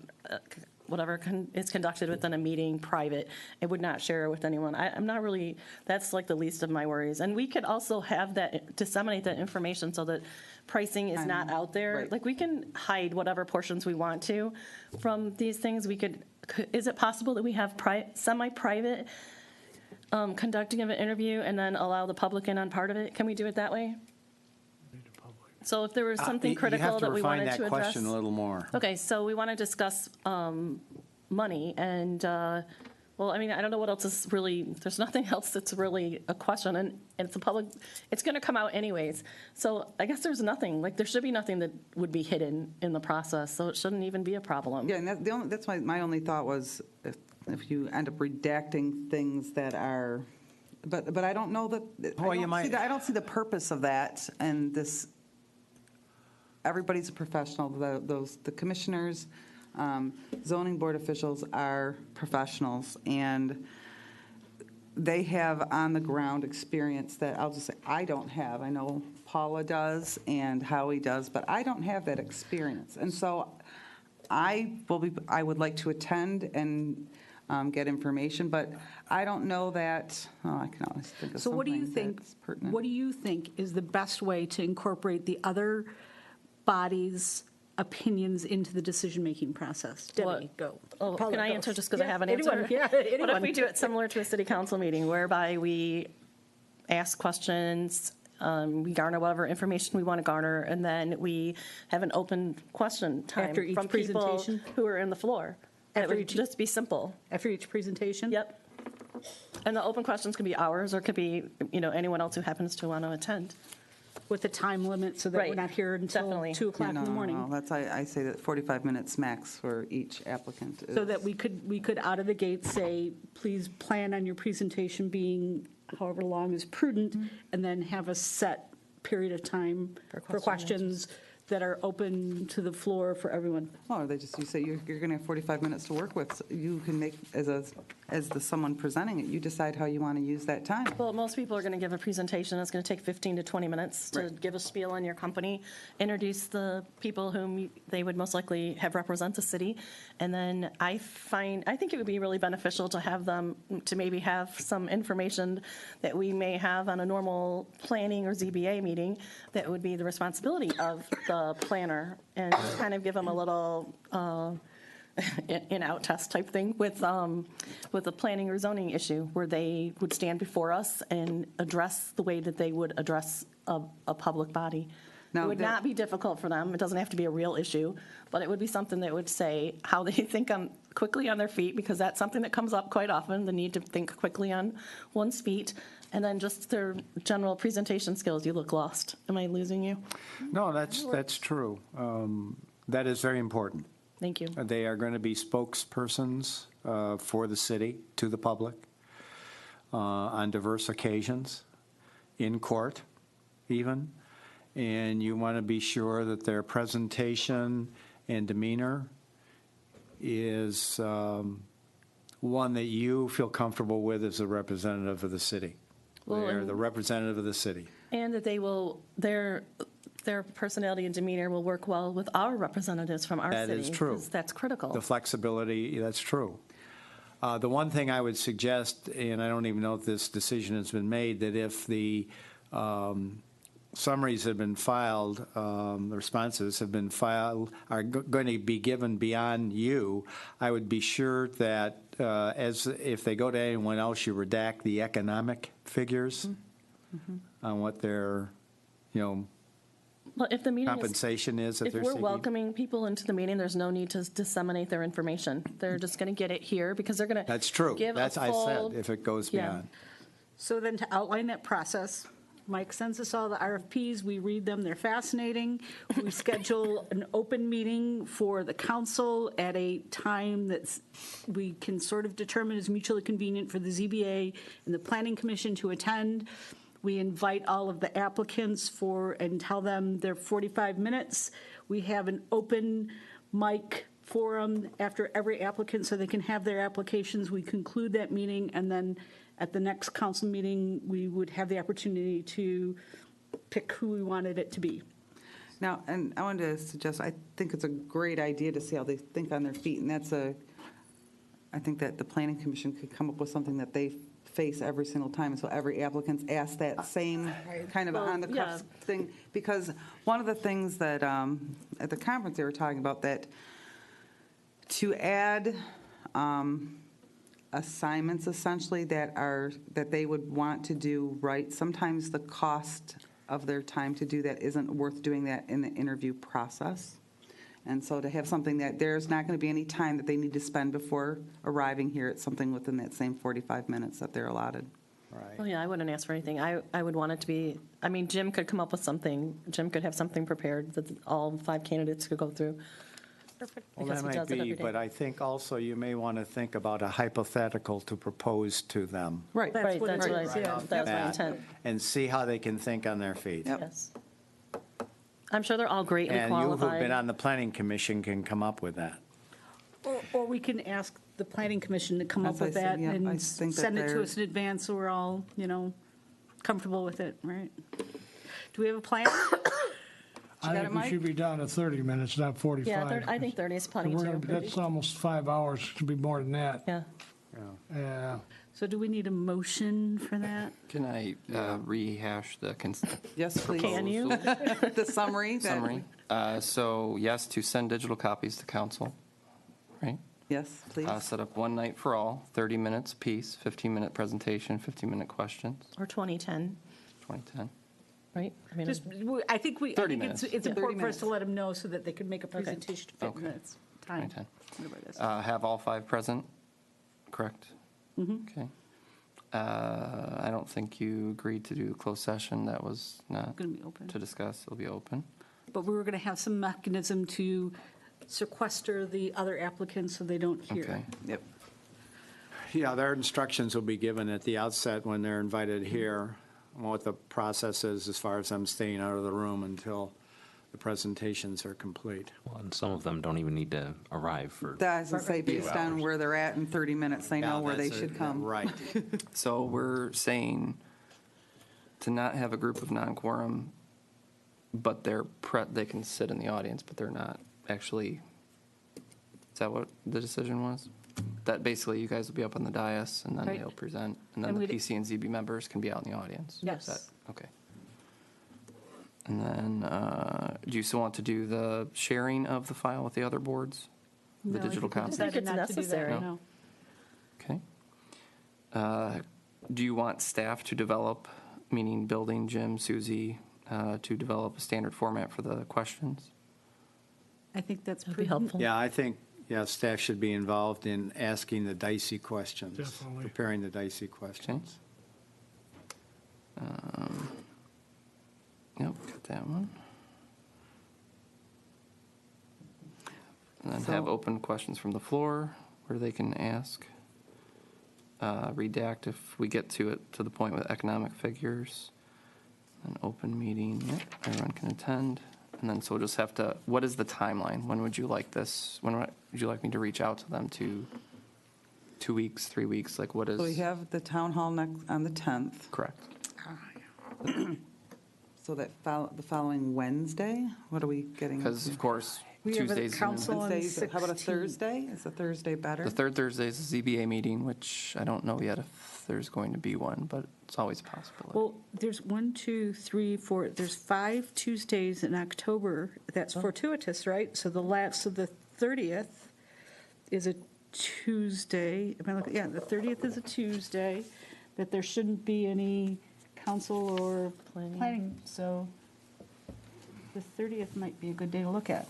C: is conducted within a meeting private. It would not share it with anyone. I'm not really, that's like the least of my worries. And we could also have that, disseminate that information so that pricing is not out there.
A: Right.
C: Like, we can hide whatever portions we want to from these things. Is it possible that we have semi-private conducting of an interview and then allow the public in on part of it? Can we do it that way? So if there was something critical that we wanted
I: You have
C: to
I: to refine that
C: address.
I: question a little more.
C: Okay, so we want to discuss money and, well, I mean, I don't know what else is really, there's nothing else that's really a question, and it's a public, it's going to come out anyways. So I guess there's nothing, like, there should be nothing that would be hidden in the process, so it shouldn't even be a problem.
A: Yeah, and that's my only thought was if you end up redacting things that are, but I don't know that,
I: Well, you might-
A: I don't see the purpose of that, and this, everybody's a professional, the commissioners, zoning board officials are professionals, and they have on-the-ground experience that I'll just say, I don't have. I know Paula does and Howie does, but I don't have that experience. And so I would like to attend and get information, but I don't know that, I can always think of
H: So what do you
A: something
H: think,
A: that's pertinent.
H: what do you think is the best way to incorporate the other bodies' opinions into the decision-making process? Debbie,
C: What-
H: go.
C: Oh,
H: Paula,
C: can I
H: go.
C: answer just because I
H: Yeah,
C: have an
H: anyone,
C: answer?
H: yeah,
C: What if
H: anyone.
C: we do it similar to a city council meeting whereby we ask questions, we garner whatever information we want to garner, and then we have an open question time
H: After each
C: from people
H: presentation?
C: who are in the floor. It
H: After
C: would
H: each-
C: just be simple.
H: After each presentation?
C: Yep. And the open questions could be ours, or could be, anyone else who happens to want to attend.
H: With a time limit so that we're
C: Right,
H: not here until
C: definitely.
H: 2 o'clock in the morning.
A: No, that's, I say that 45 minutes max for each applicant.
H: So
A: is-
H: that we could out of the gate say, please plan on your presentation being however long is prudent, and then have a set period of time for questions that are open to the floor for everyone.
A: Well, you say you're going to have 45 minutes to work with. So you can make, as someone presenting it, you decide how you want to use that time.
C: Well, most people are going to give a presentation. It's going to take 15 to 20 minutes to give a spiel on your company, introduce the people whom they would most likely have represent the city. And then I think it would be really beneficial to have them, to maybe have some information that we may have on a normal planning or ZBA meeting that would be the responsibility of the planner, and just kind of give them a little in-out test type thing with a planning or zoning issue where they would stand before us and address the way that they would address a public body.
A: Now,
C: It would not be difficult for them. It doesn't have to be a real issue, but it would be something that would say how they think quickly on their feet, because that's something that comes up quite often, the need to think quickly on one's feet, and then just their general presentation skills. You look lost. Am I losing you?
I: No, that's true. That is very important.
C: Thank you.
I: They are going to be spokespersons for the city to the public on diverse occasions, in court even, and you want to be sure that their presentation and demeanor is one that you feel comfortable with as a representative of the city.
C: Well,
I: They're
C: and-
I: the representative of the city.
C: And that they will, their personality and demeanor will work well with our representatives from our city.
I: That is true.
C: 'Cause that's critical.
I: The flexibility, that's true. The one thing I would suggest, and I don't even know if this decision has been made, that if the summaries have been filed, the responses have been filed, are going to be given beyond you, I would be sure that if they go to anyone else, you redact the economic figures on what their,
C: Well, if the meeting is,
I: compensation is that
C: if
I: they're
C: we're
I: seeking.
C: welcoming people into the meeting, there's no need to disseminate their information. They're just going to get it here because they're going to
I: That's true.
C: give a
I: That's, I
C: full-
I: said, if it goes
C: Yeah.
I: beyond.
H: So then to outline that process, Mike sends us all the RFPs, we read them, they're fascinating. We schedule an open meeting for the council at a time we can sort of determine is mutually convenient for the ZBA and the Planning Commission to attend. We invite all of the applicants and tell them they're 45 minutes. We have an open mic forum after every applicant so they can have their applications. We conclude that meeting, and then at the next council meeting, we would have the opportunity to pick who we wanted it to be.
A: Now, and I wanted to suggest, I think it's a great idea to see how they think on their feet, and I think that the Planning Commission could come up with something that they face every single time, and so every applicant's asked that same kind of
C: Well,
A: on-the-cuff
C: yeah.
A: thing, because one of the things that, at the conference, they were talking about that to add assignments essentially that they would want to do right. Sometimes the cost of their time to do that isn't worth doing that in the interview process. And so to have something that there's not going to be any time that they need to spend before arriving here, it's something within that same 45 minutes that they're allotted.
C: Oh,
I: Right.
C: yeah, I wouldn't ask for anything. I would want it to be, I mean, Jim could come up with something. Jim could have something prepared that all 5 candidates could go through.
I: Well,
C: Because
I: that
C: he
I: might
C: does it every
I: be,
C: day.
I: but I think also you may want to think about a hypothetical to propose to them.
A: Right.
H: That's
C: Right,
H: what it
C: that's what I
H: is,
C: said.
H: yeah.
C: That was my
I: That,
C: intent.
I: And see how they can think on their feet.
A: Yep.
C: Yes. I'm sure they're all greatly
I: And you who've been
C: qualified.
I: on the planning commission can come up with that.
H: Or we can ask the planning commission to come up
A: As I
H: with
A: said,
H: that
A: yeah, I
H: and
A: think that
H: send it to
A: they're-
H: us in advance so we're all, comfortable with it, right? Do we have a plan?
D: I
A: got it,
D: think we
A: Mike?
D: should be down to 30 minutes, not 45.
C: Yeah, I think 30 is plenty
D: We're
C: too.
D: gonna- That's almost 5 hours, it should be more than that.
C: Yeah.
D: Yeah.
H: So do we need a motion for that?
E: Can I rehash the
A: Yes, please.
C: Can you?
A: The summary. that-
E: summary? So yes, to send digital copies to council, right?
A: Yes, please.
E: Set up one night for all, 30 minutes apiece, 15-minute presentation, 15-minute questions,
C: Or 2010,
E: 2010.
C: right? I mean,
H: Just, I think
E: 30
H: it's
E: minutes.
H: it's
A: Yeah.
H: important
A: 30
H: for us to
A: minutes.
H: let them know so that they can make a presentation to fit in
E: Okay.
H: minutes time.
E: 2010.
H: Whatever it is.
E: Have all 5 present, correct? Okay. I don't think you agreed to do a closed session. That was not
H: Going to be open.
E: to discuss. It'll be open.
H: But we were going to have some mechanism to sequester the other applicants so they don't hear.
E: Okay.
A: Yep.
I: Yeah, their instructions will be given at the outset when they're invited here, on what the process is as far as them staying out of the room until the presentations are complete.
G: Well, and some of them don't even need to arrive for.
A: That is to say, based on
G: hours.
A: where they're at in 30 minutes, they know
I: Yeah,
A: where they
I: that's
A: should
I: it.
A: come.
I: Right.
E: So we're saying to not have a group of non-quorum, but they can sit in the audience, but they're not actually, is that what the decision was? That basically you guys will be up on the dais and then
H: Right.
E: they'll present, and then
H: And
E: the
H: we'd-
E: PC and ZB members can be out in the audience? Is
H: Yes.
E: that- Okay. And then, do you still want to do the sharing of the file with the other boards? The
H: No, I
E: digital
H: think we
E: copy?
H: decided
C: I think it's
H: not to do that,
C: necessary.
H: no.
E: Okay. Do you want staff to develop, meaning building, Jim, Susie, to develop a standard format for the questions?
H: I think that's
C: that'd be
H: prudent.
C: helpful.
I: Yeah, I think, staff should be involved in asking the dicey questions.
D: Definitely.
I: Preparing the dicey questions.
E: Yep, got that one. And then
A: So-
E: have open questions from the floor where they can ask. Redact if we get to the point with economic figures. An open meeting, yep, everyone can attend. And then, so we'll just have to, what is the timeline? When would you like this? When would you like me to reach out to them to 2 weeks, 3 weeks? Like, what is?
A: So we have the town hall next, on the 10th,
E: Correct.
A: so that the following Wednesday, what are we getting?
E: Because,
A: into?
E: of course,
H: We have a
E: Tuesdays.
H: council on
A: Wednesdays, how about a
H: 16.
A: Thursday? Is a Thursday better?
E: The third Thursday is a ZBA meeting, which I don't know yet if there's going to be one, but it's always a possibility.
H: Well, there's 1, 2, 3, 4, there's 5 Tuesdays in October. That's fortuitous, right? So the 30th is a Tuesday. Yeah, the 30th is a Tuesday, that there shouldn't be any council or planning. So the 30th might be a good day to look at.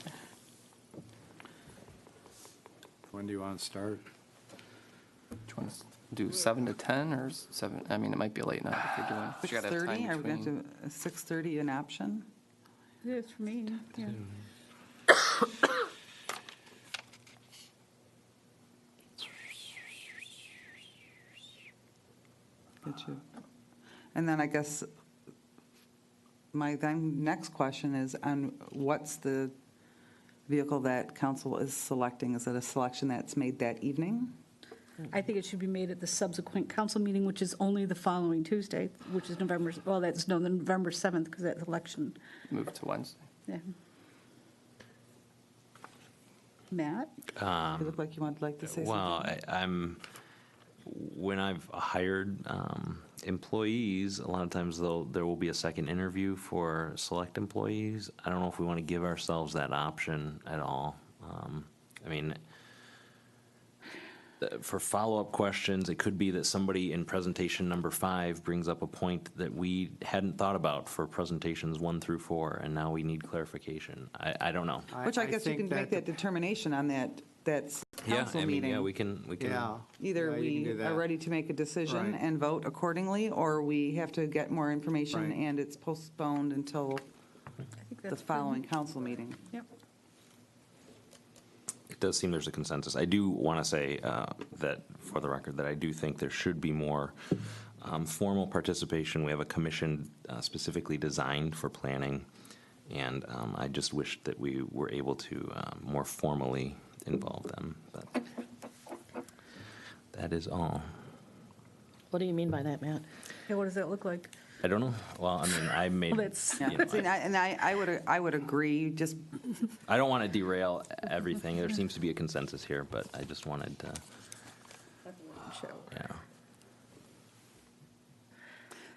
I: When do you want to start?
E: Do you want to do 7 to 10 or 7? I mean, it might be late night if you're doing. but you gotta have time
A: 6:30, are we going
E: between-
A: to, is 6:30 an option?
H: It is for me, yeah.
A: Get you. And then I guess my then next question is on what's the vehicle that council is selecting? Is it a selection that's made that evening?
H: I think it should be made at the subsequent council meeting, which is only the following Tuesday, which is November 7th, because that's election.
E: Move to Wednesday.
H: Yeah. Matt?
A: You look like you would like to say something.
G: Well, when I've hired employees, a lot of times there will be a second interview for select employees. I don't know if we want to give ourselves that option at all. I mean, for follow-up questions, it could be that somebody in presentation number 5 brings up a point that we hadn't thought about for presentations 1 through 4, and now we need clarification. I don't know.
A: Which I guess you can make that determination on that council meeting.
G: Yeah, we can.
I: Yeah.
A: Either
I: Yeah, you can do
A: we
I: that.
A: are ready to make a decision
I: Right.
A: and vote accordingly, or we have to get more information
I: Right.
A: and it's postponed until the following council meeting.
H: Yep.
G: It does seem there's a consensus. I do want to say that, for the record, that I do think there should be more formal participation. We have a commission specifically designed for planning, and I just wish that we were able to more formally involve them. But that is all.
C: What do you mean by that, Matt?
H: Yeah, what does that look like?
G: I don't know. Well, I mean, I made.
H: Well, that's-
A: Yeah,
G: you know,
A: see, I would agree, just,
G: I don't want to derail everything. There seems to be a consensus here, but I just wanted to. Yeah.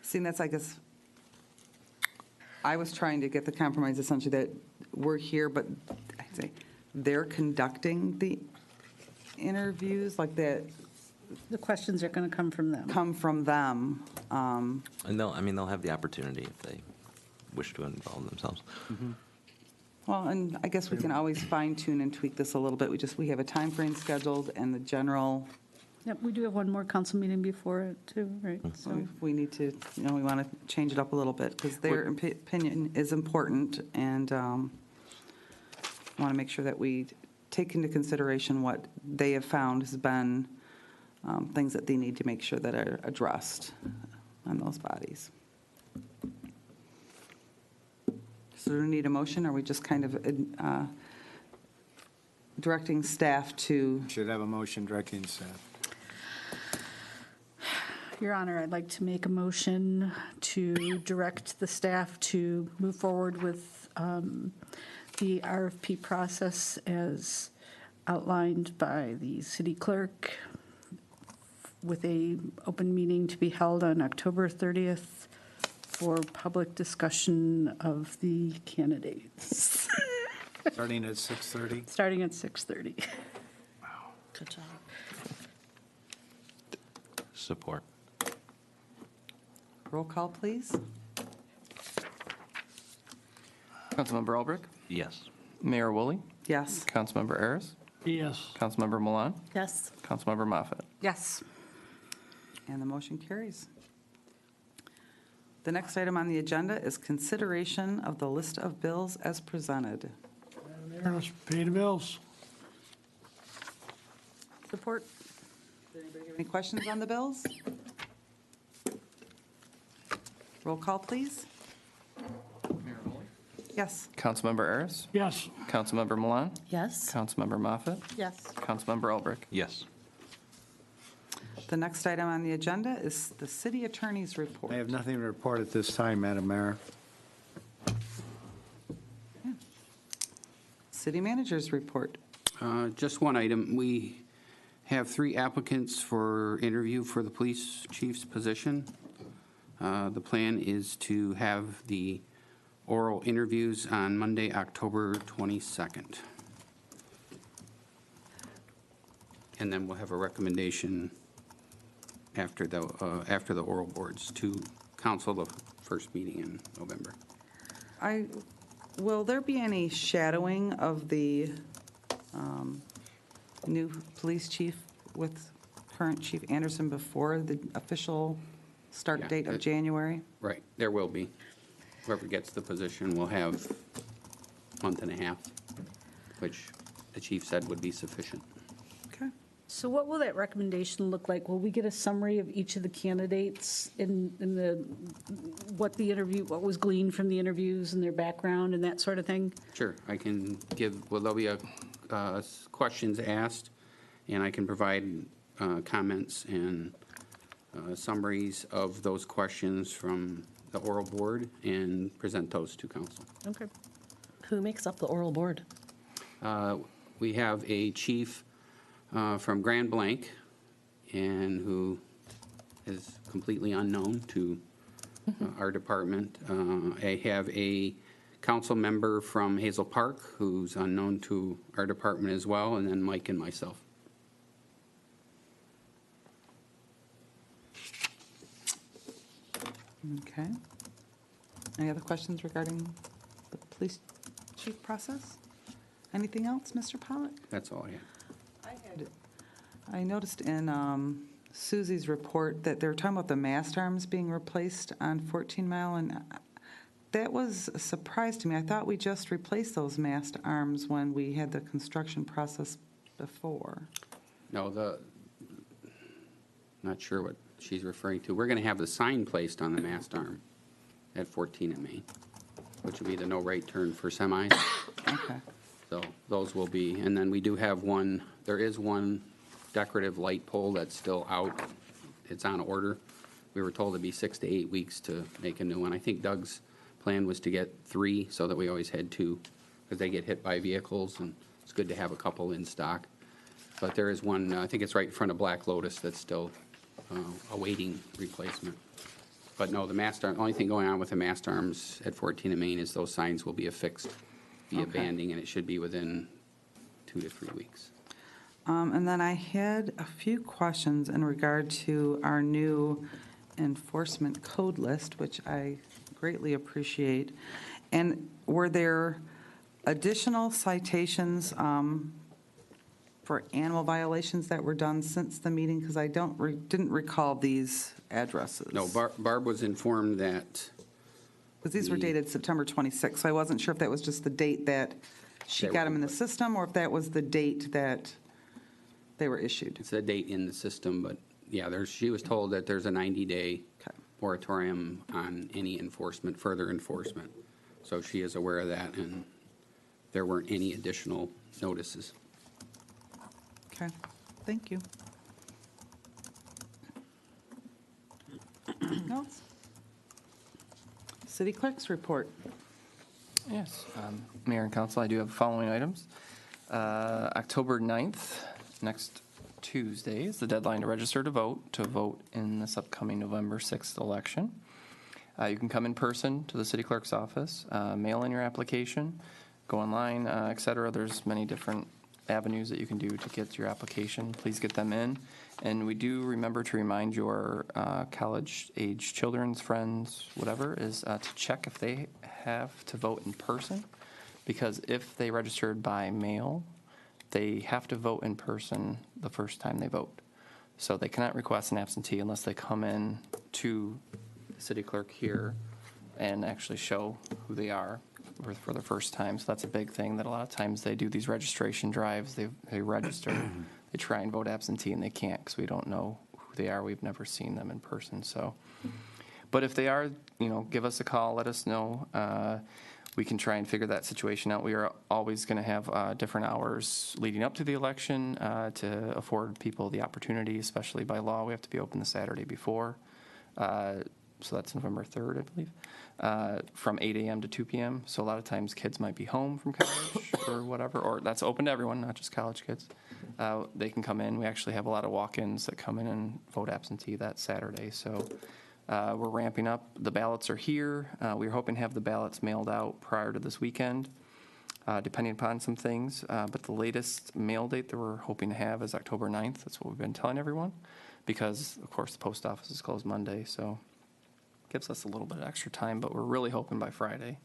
A: see, that's, I guess, I was trying to get the compromise essentially that we're here, but I'd say they're conducting the interviews, like that
H: The questions are going to come from them.
A: come from them.
G: And they'll have the opportunity if they wish to involve themselves.
A: Well, and I guess we can always fine tune and tweak this a little bit. We have a time frame scheduled and the general,
H: Yep, we do have one more council meeting before it too, right? So,
A: we need to, we want to change it up a little bit because their opinion is important and want to make sure that we take into consideration what they have found has been things that they need to make sure that are addressed on those bodies. So do we need a motion, or are we just kind of directing staff to?
I: Should have a motion directing staff.
H: Your Honor, I'd like to make a motion to direct the staff to move forward with the RFP process as outlined by the city clerk, with a open meeting to be held on October 30th for public discussion of the candidates,
I: Starting at 6:30.
H: starting at 6:30.
C: Good job.
G: Support.
A: Roll call, please.
E: Councilmember Albrecht,
G: Yes.
E: Mayor Woolley,
A: Yes.
E: Councilmember Ayers,
D: Yes.
E: Councilmember Milan,
C: Yes.
E: Councilmember Moffett.
H: Yes.
A: And the motion carries. The next item on the agenda is consideration of the list of bills as presented.
D: Let's pay the bills.
H: Support?
A: Any questions on the bills? Roll call, please.
E: Mayor Woolley,
A: Yes.
E: Councilmember Ayers,
D: Yes.
E: Councilmember Milan,
C: Yes.
E: Councilmember Moffett,
C: Yes.
E: Councilmember Albrecht.
G: Yes.
A: The next item on the agenda is the city attorney's report.
I: I have nothing to report at this time, Madam Mayor.
A: City manager's report.
J: Just one item. We have 3 applicants for interview for the police chief's position. The plan is to have the oral interviews on Monday, October 22nd. And then we'll have a recommendation after the oral boards to council the first meeting in November.
A: Will there be any shadowing of the new police chief with current Chief Anderson before the official start
J: Yeah,
A: date of January?
J: Right, there will be. Whoever gets the position will have a month and a half, which the chief said would be sufficient.
A: Okay.
H: So what will that recommendation look like? Will we get a summary of each of the candidates in the, what was gleaned from the interviews and their background and that sort of thing?
J: Sure, I can there'll be questions asked, and I can provide comments and summaries of those questions from the oral board and present those to council.
H: Okay.
C: Who makes up the oral board?
J: We have a chief from Grand Blanc, and who is completely unknown to our department. I have a council member from Hazel Park, who's unknown to our department as well, and then Mike and myself.
A: Okay. Any other questions regarding the police chief process? Anything else, Mr. Pollock?
J: That's all I have.
A: I noticed in Susie's report that they were talking about the mast arms being replaced on 14 Mile, and that was a surprise to me. I thought we just replaced those mast arms when we had the construction process before.
J: No, not sure what she's referring to. We're going to have the sign placed on the mast arm at 14 and Main, which will be the no right turn for semis.
A: Okay.
J: So those will be, and then we do have one, there is one decorative light pole that's still out. It's on order. We were told it'd be 6 to 8 weeks to make a new one. I think Doug's plan was to get 3 so that we always had 2 because they get hit by vehicles and it's good to have a couple in stock. But there is one, I think it's right in front of Black Lotus that's still awaiting replacement. But no, the mast arm, only thing going on with the mast arms at 14 and Main is those signs will be affixed via
A: Okay.
J: banding, and it should be within 2 to 3 weeks.
A: And then I had a few questions in regard to our new enforcement code list, which I greatly appreciate. And were there additional citations for animal violations that were done since the meeting? Because I didn't recall these addresses.
J: No, Barb was informed that
A: Because these were dated September 26th, so I wasn't sure if that was just the date that she
J: That
A: got them in the
J: was-
A: system, or if that was the date that they were issued.
J: it's a date in the system, but yeah, she was told that there's a 90-day
A: Okay.
J: moratorium on any enforcement, further enforcement. So she is aware of that, and there weren't any additional notices.
A: Okay, thank you. Anything else? City clerk's report.
E: Yes, Mayor and Council, I do have the following items. October 9th, next Tuesday, is the deadline to register to vote in this upcoming November 6th election. You can come in person to the city clerk's office, mail in your application, go online, et cetera. There's many different avenues that you can do to get your application. Please get them in. And we do remember to remind your college-age children's friends, whatever, is to check if they have to vote in person. Because if they registered by mail, they have to vote in person the first time they vote. So they cannot request an absentee unless they come in to the city clerk here and actually show who they are for the first time. So that's a big thing that a lot of times they do these registration drives. They register, they try and vote absentee, and they can't because we don't know who they are. We've never seen them in person. So, but if they are, give us a call, let us know. We can try and figure that situation out. We are always going to have different hours leading up to the election to afford people the opportunity, especially by law. We have to be open the Saturday before. So that's November 3rd, I believe, from 8 a.m. to 2 p.m. So a lot of times kids might be home from college or whatever, or that's open to everyone, not just college kids. They can come in. We actually have a lot of walk-ins that come in and vote absentee that Saturday. So we're ramping up. The ballots are here. We're hoping to have the ballots mailed out prior to this weekend, depending upon some things. But the latest mail date that we're hoping to have is October 9th. That's what we've been telling everyone because, of course, the post office is closed Monday. So gives us a little bit of extra time, but we're really hoping by Friday.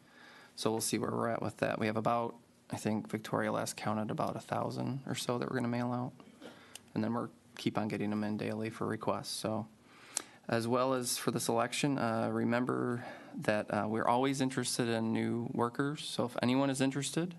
E: So we'll see where we're at with that. We have about, I think Victoria last counted about 1,000 or so that we're going to mail out. And then we're keep on getting them in daily for requests. So as well as for this election, remember that we're always interested in new workers. So if anyone is interested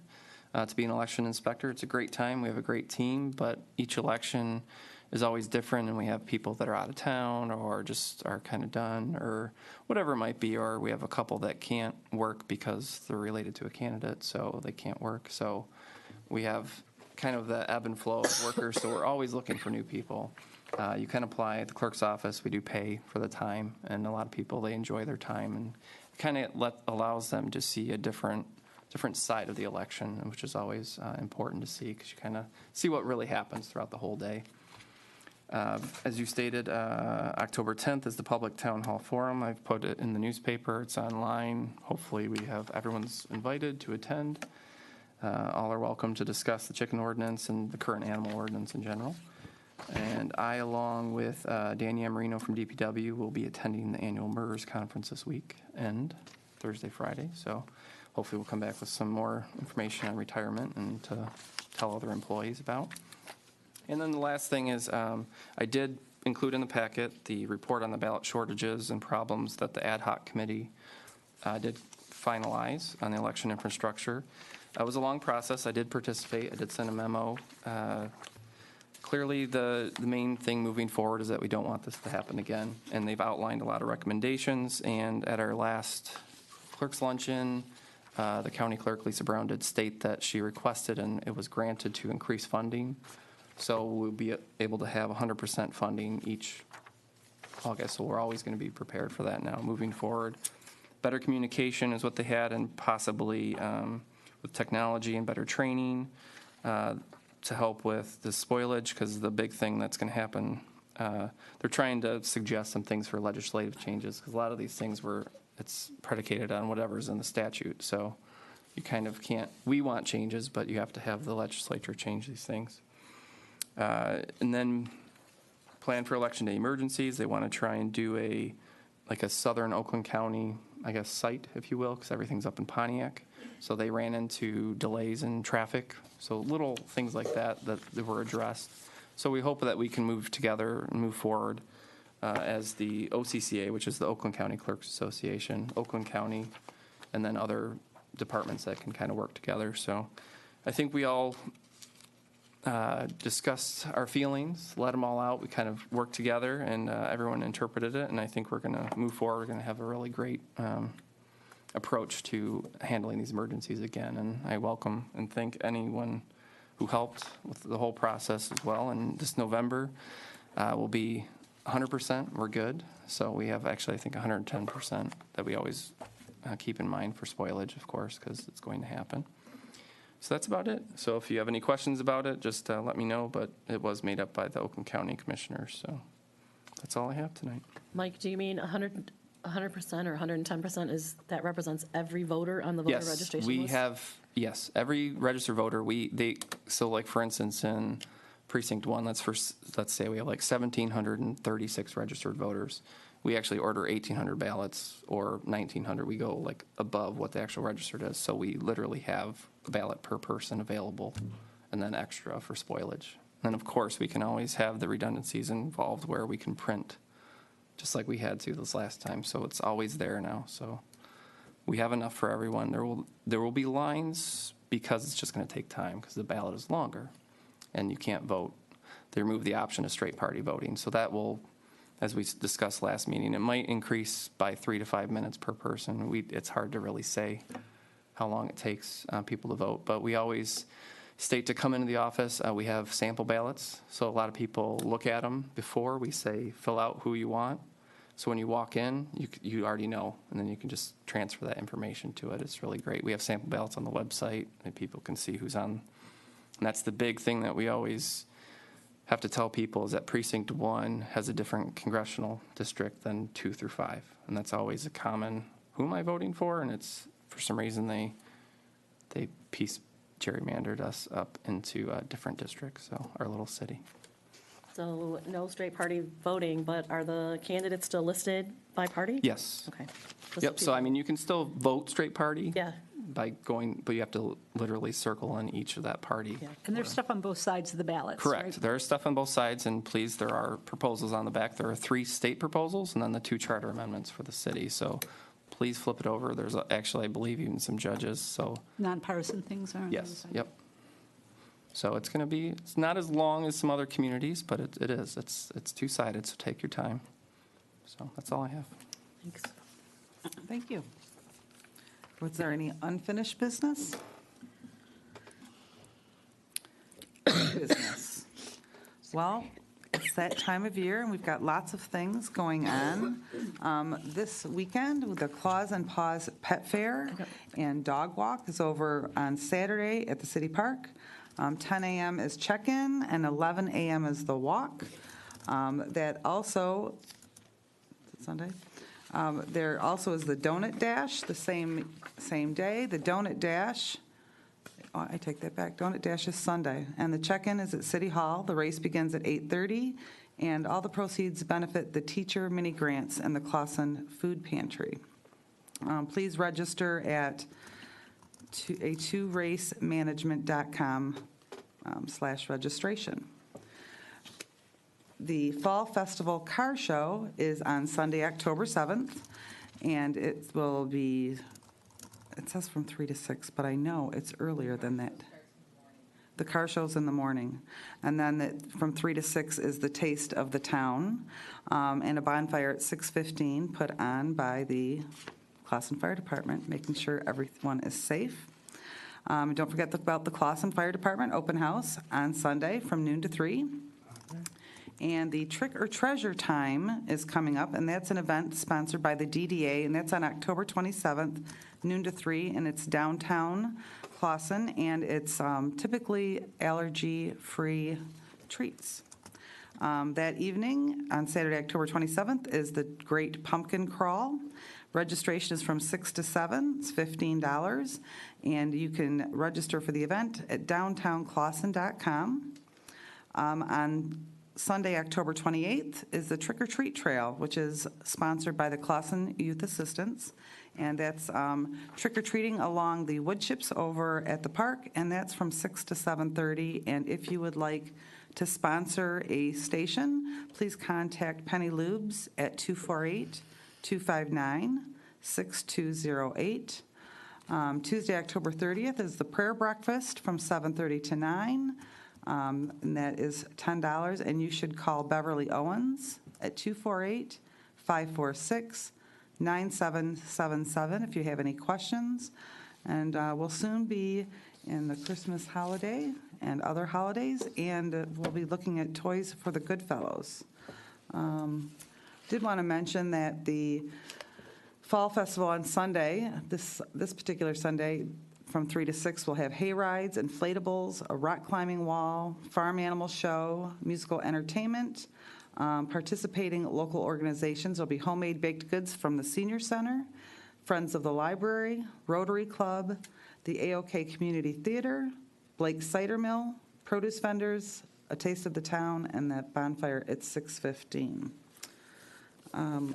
E: to be an election inspector, it's a great time. We have a great team, but each election is always different, and we have people that are out of town or just are kind of done or whatever it might be, or we have a couple that can't work because they're related to a candidate, so they can't work. So we have kind of the ebb and flow of workers, so we're always looking for new people. You can apply at the clerk's office. We do pay for the time, and a lot of people, they enjoy their time, and it kind of allows them to see a different side of the election, which is always important to see because you kind of see what really happens throughout the whole day. As you stated, October 10th is the public town hall forum. I've put it in the newspaper. It's online. Hopefully we have everyone's invited to attend. All are welcome to discuss the chicken ordinance and the current animal ordinance in general. And I, along with Danny Amarino from DPW, will be attending the annual MERS conference this week and Thursday, Friday. So hopefully we'll come back with some more information on retirement and to tell other employees about. And then the last thing is I did include in the packet the report on the ballot shortages and problems that the ad hoc committee did finalize on the election infrastructure. It was a long process. I did participate. I did send a memo. Clearly, the main thing moving forward is that we don't want this to happen again. And they've outlined a lot of recommendations. And at our last clerk's luncheon, the county clerk, Lisa Brown, did state that she requested and it was granted to increase funding. So we'll be able to have 100% funding each August. So we're always going to be prepared for that now moving forward. Better communication is what they had, and possibly with technology and better training to help with the spoilage, because the big thing that's going to happen, they're trying to suggest some things for legislative changes, because a lot of these things it's predicated on whatever's in the statute. So you kind of can't, we want changes, but you have to have the legislature change these things. And then plan for election day emergencies. They want to try and do a southern Oakland County, I guess, site, if you will, because everything's up in Pontiac. So they ran into delays in traffic. So little things like that were addressed. So we hope that we can move together and move forward as the OCCA, which is the Oakland County Clerks Association, Oakland County, and then other departments that can kind of work together. So I think we all discussed our feelings, let them all out. We kind of worked together, and everyone interpreted it, and I think we're going to move forward. We're going to have a really great approach to handling these emergencies again, and I welcome and thank anyone who helped with the whole process as well. And this November will be 100%. We're good. So we have actually, I think, 110% that we always keep in mind for spoilage, of course, because it's going to happen. So that's about it. So if you have any questions about it, just let me know. But it was made up by the Oakland County Commissioners. So that's all I have tonight.
C: Mike, do you mean 100% or 110% is that represents every voter on the voter registration list?
E: We have, yes, every registered voter. So like for instance in precinct 1, let's say we have like 1,736 registered voters. We actually order 1,800 ballots or 1,900. We go like above what the actual registered is. So we literally have a ballot per person available and then extra for spoilage. And of course, we can always have the redundancies involved where we can print just like we had to this last time. So it's always there now. So we have enough for everyone. There will be lines because it's just going to take time because the ballot is longer and you can't vote. They remove the option of straight party voting. So that will, as we discussed last meeting, it might increase by 3 to 5 minutes per person. It's hard to really say how long it takes people to vote, but we always state to come into the office. We have sample ballots, so a lot of people look at them before. We say fill out who you want. So when you walk in, you already know, and then you can just transfer that information to it. It's really great. We have sample ballots on the website, and people can see who's on. And that's the big thing that we always have to tell people is that precinct 1 has a different congressional district than 2 through 5. And that's always a common, who am I voting for? And it's, for some reason, they gerrymandered us up into different districts, so our little city.
C: So no straight party voting, but are the candidates still listed by party?
E: Yes.
C: Okay.
E: Yep, so I mean, you can still vote straight party.
C: Yeah.
E: By going, but you have to literally circle in each of that party.
C: Yeah.
H: And there's stuff on both sides of the ballots,
E: Correct.
H: right?
E: There is stuff on both sides, and please, there are proposals on the back. There are 3 state proposals and then the 2 charter amendments for the city. So please flip it over. There's actually, I believe, even some judges, so.
H: Nonpartisan things are on the other
E: Yes,
H: side.
E: yep. So it's going to be, it's not as long as some other communities, but it is. It's 2-sided, so take your time. So that's all I have.
C: Thanks.
A: Thank you. Was there any unfinished business? Business. Well, it's that time of year, and we've got lots of things going on. This weekend, the Claws and Paws Pet Fair and Dog Walk is over on Saturday at the City Park. 10 a.m. is check-in, and 11 a.m. is the walk. That also, is it Sunday? There also is the Donut Dash, the same day. The Donut Dash I take that back. Donut Dash is Sunday. And the check-in is at City Hall. The race begins at 8:30, and all the proceeds benefit the teacher mini grants and the Clawson Food Pantry. Please register at a2racemanagement.com/registration. The Fall Festival Car Show is on Sunday, October 7th, and it will be, it says from 3 to 6, but I know it's earlier than that. The car show's in the morning. And then from 3 to 6 is the Taste of the Town, and a bonfire at 6:15 put on by the Clawson Fire Department, making sure everyone is safe. Don't forget about the Clawson Fire Department open house on Sunday from noon to 3. And the Trick or Treasure Time is coming up, and that's an event sponsored by the DDA, and that's on October 27th, noon to 3, and it's downtown Clawson, and it's typically allergy-free treats. That evening, on Saturday, October 27th, is the Great Pumpkin Crawl. Registration is from 6 to 7. It's $15, and you can register for the event at downtownclawson.com. On Sunday, October 28th, is the Trick or Treat Trail, which is sponsored by the Clawson Youth Assistance. And that's trick-or-treating along the wood chips over at the park, and that's from 6 to 7:30. And if you would like to sponsor a station, please contact Penny Lubes at 248-259-6208. Tuesday, October 30th, is the prayer breakfast from 7:30 to 9. And that is $10, and you should call Beverly Owens at 248-546-9777 if you have any questions. And we'll soon be in the Christmas holiday and other holidays, and we'll be looking at toys for the Goodfellows. Did want to mention that the Fall Festival on Sunday, this particular Sunday, from 3 to 6, we'll have hay rides, inflatables, a rock climbing wall, farm animal show, musical entertainment. Participating local organizations will be homemade baked goods from the Senior Center, Friends of the Library, Rotary Club, the AOK Community Theater, Blake Cider Mill, produce vendors, a taste of the town, and that bonfire at 6:15.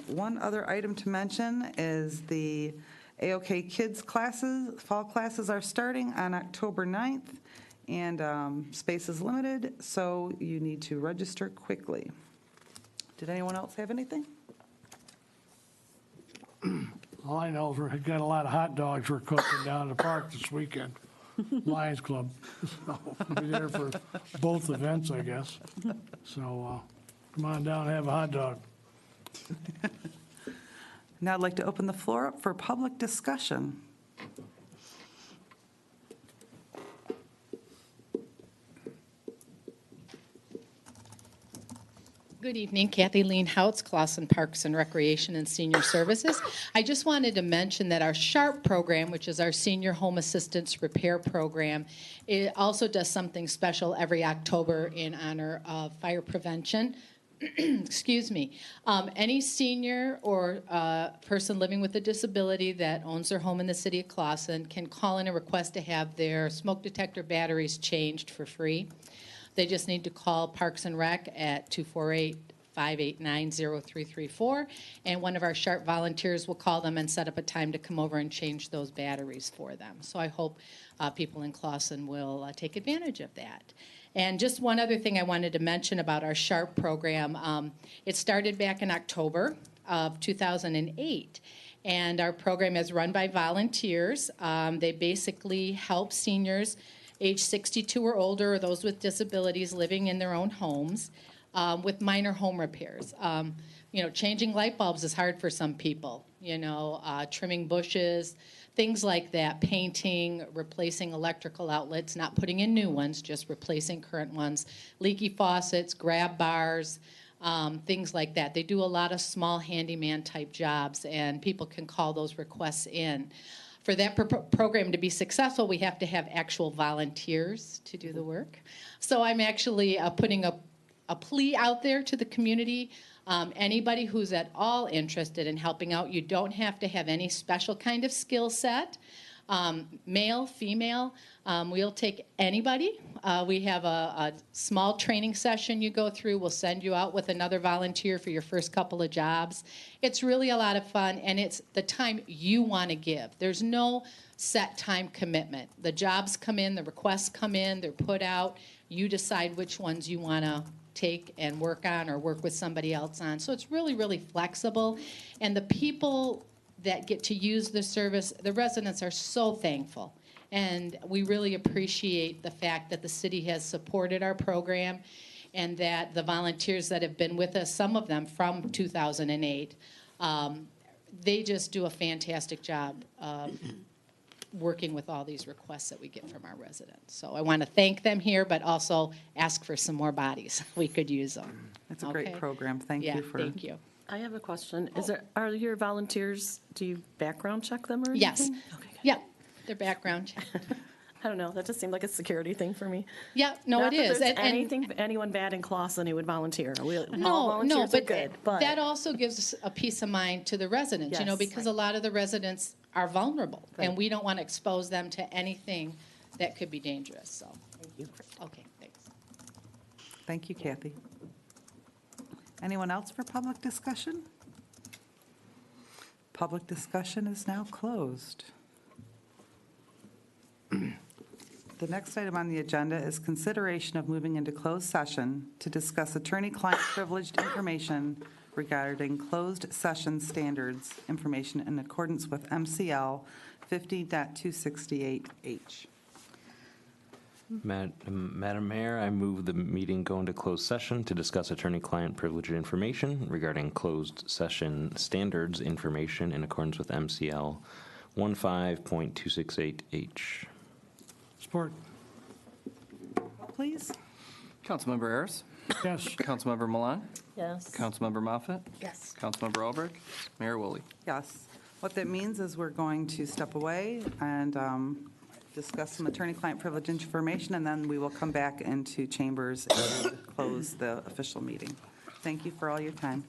A: One other item to mention is the AOK Kids classes. Fall classes are starting on October 9th, and space is limited, so you need to register quickly. Did anyone else have anything?
D: All I know is we got a lot of hot dogs we're cooking down in the park this weekend. Lions Club. So we'll be there for both events, I guess. So come on down and have a hot dog.
A: Now I'd like to open the floor up for public discussion.
K: Good evening, Kathy Lean Houts, Clawson Parks and Recreation and Senior Services. I just wanted to mention that our SHARP program, which is our Senior Home Assistance Repair Program, it also does something special every October in honor of fire prevention. Excuse me. Any senior or person living with a disability that owns their home in the city of Clawson can call in and request to have their smoke detector batteries changed for free. They just need to call Parks and Rec at 248-589-0334, and one of our SHARP volunteers will call them and set up a time to come over and change those batteries for them. So I hope people in Clawson will take advantage of that. And just one other thing I wanted to mention about our SHARP program. It started back in October of 2008. And our program is run by volunteers. They basically help seniors age 62 or older, or those with disabilities living in their own homes, with minor home repairs. Changing light bulbs is hard for some people. Trimming bushes, things like that, painting, replacing electrical outlets, not putting in new ones, just replacing current ones, leaky faucets, grab bars, things like that. They do a lot of small handyman type jobs, and people can call those requests in. For that program to be successful, we have to have actual volunteers to do the work. So I'm actually putting a plea out there to the community. Anybody who's at all interested in helping out, you don't have to have any special kind of skill set. Male, female, we'll take anybody. We have a small training session you go through. We'll send you out with another volunteer for your first couple of jobs. It's really a lot of fun, and it's the time you want to give. There's no set time commitment. The jobs come in, the requests come in, they're put out. You decide which ones you want to take and work on or work with somebody else on. So it's really, really flexible. And the people that get to use the service, the residents are so thankful. And we really appreciate the fact that the city has supported our program and that the volunteers that have been with us, some of them from 2008, they just do a fantastic job working with all these requests that we get from our residents. So I want to thank them here, but also ask for some more bodies. We could use them.
A: It's a great
K: Okay?
A: program. Thank
K: Yeah,
A: you for.
K: thank you.
C: I have a question. Are your volunteers, do you background check them or anything?
K: Yes.
C: Okay, good.
K: Yeah, their background.
C: I don't know, that just seemed like a security thing for me.
K: Yeah, no,
C: Not
K: it
C: that
K: is.
C: there's anyone bad in Clawson who would volunteer. All volunteers are good, but.
K: that also gives us a peace of mind to the residents,
C: Yes.
K: because a lot of the residents are vulnerable, and
C: Right.
K: we don't want to expose them to anything that could be dangerous, so.
C: Thank you.
K: Okay, thanks.
A: Thank you, Kathy. Anyone else for public discussion? Public discussion is now closed. The next item on the agenda is consideration of moving into closed session to discuss attorney-client privileged information regarding closed session standards information in accordance with MCL 50.268H.
G: Madam Mayor, I move the meeting go into closed session to discuss attorney-client privileged information regarding closed session standards information in accordance with MCL 15.268H.
D: Support.
A: Please.
B: Councilmember Ayers?
D: Yes.
B: Councilmember Milan?
C: Yes.
B: Councilmember Moffett?
C: Yes.
B: Councilmember Albrecht? Mayor Woolley?
A: Yes. What that means is we're going to step away and discuss some attorney-client privilege information, and then we will come back into chambers and close the official meeting. Thank you for all your time.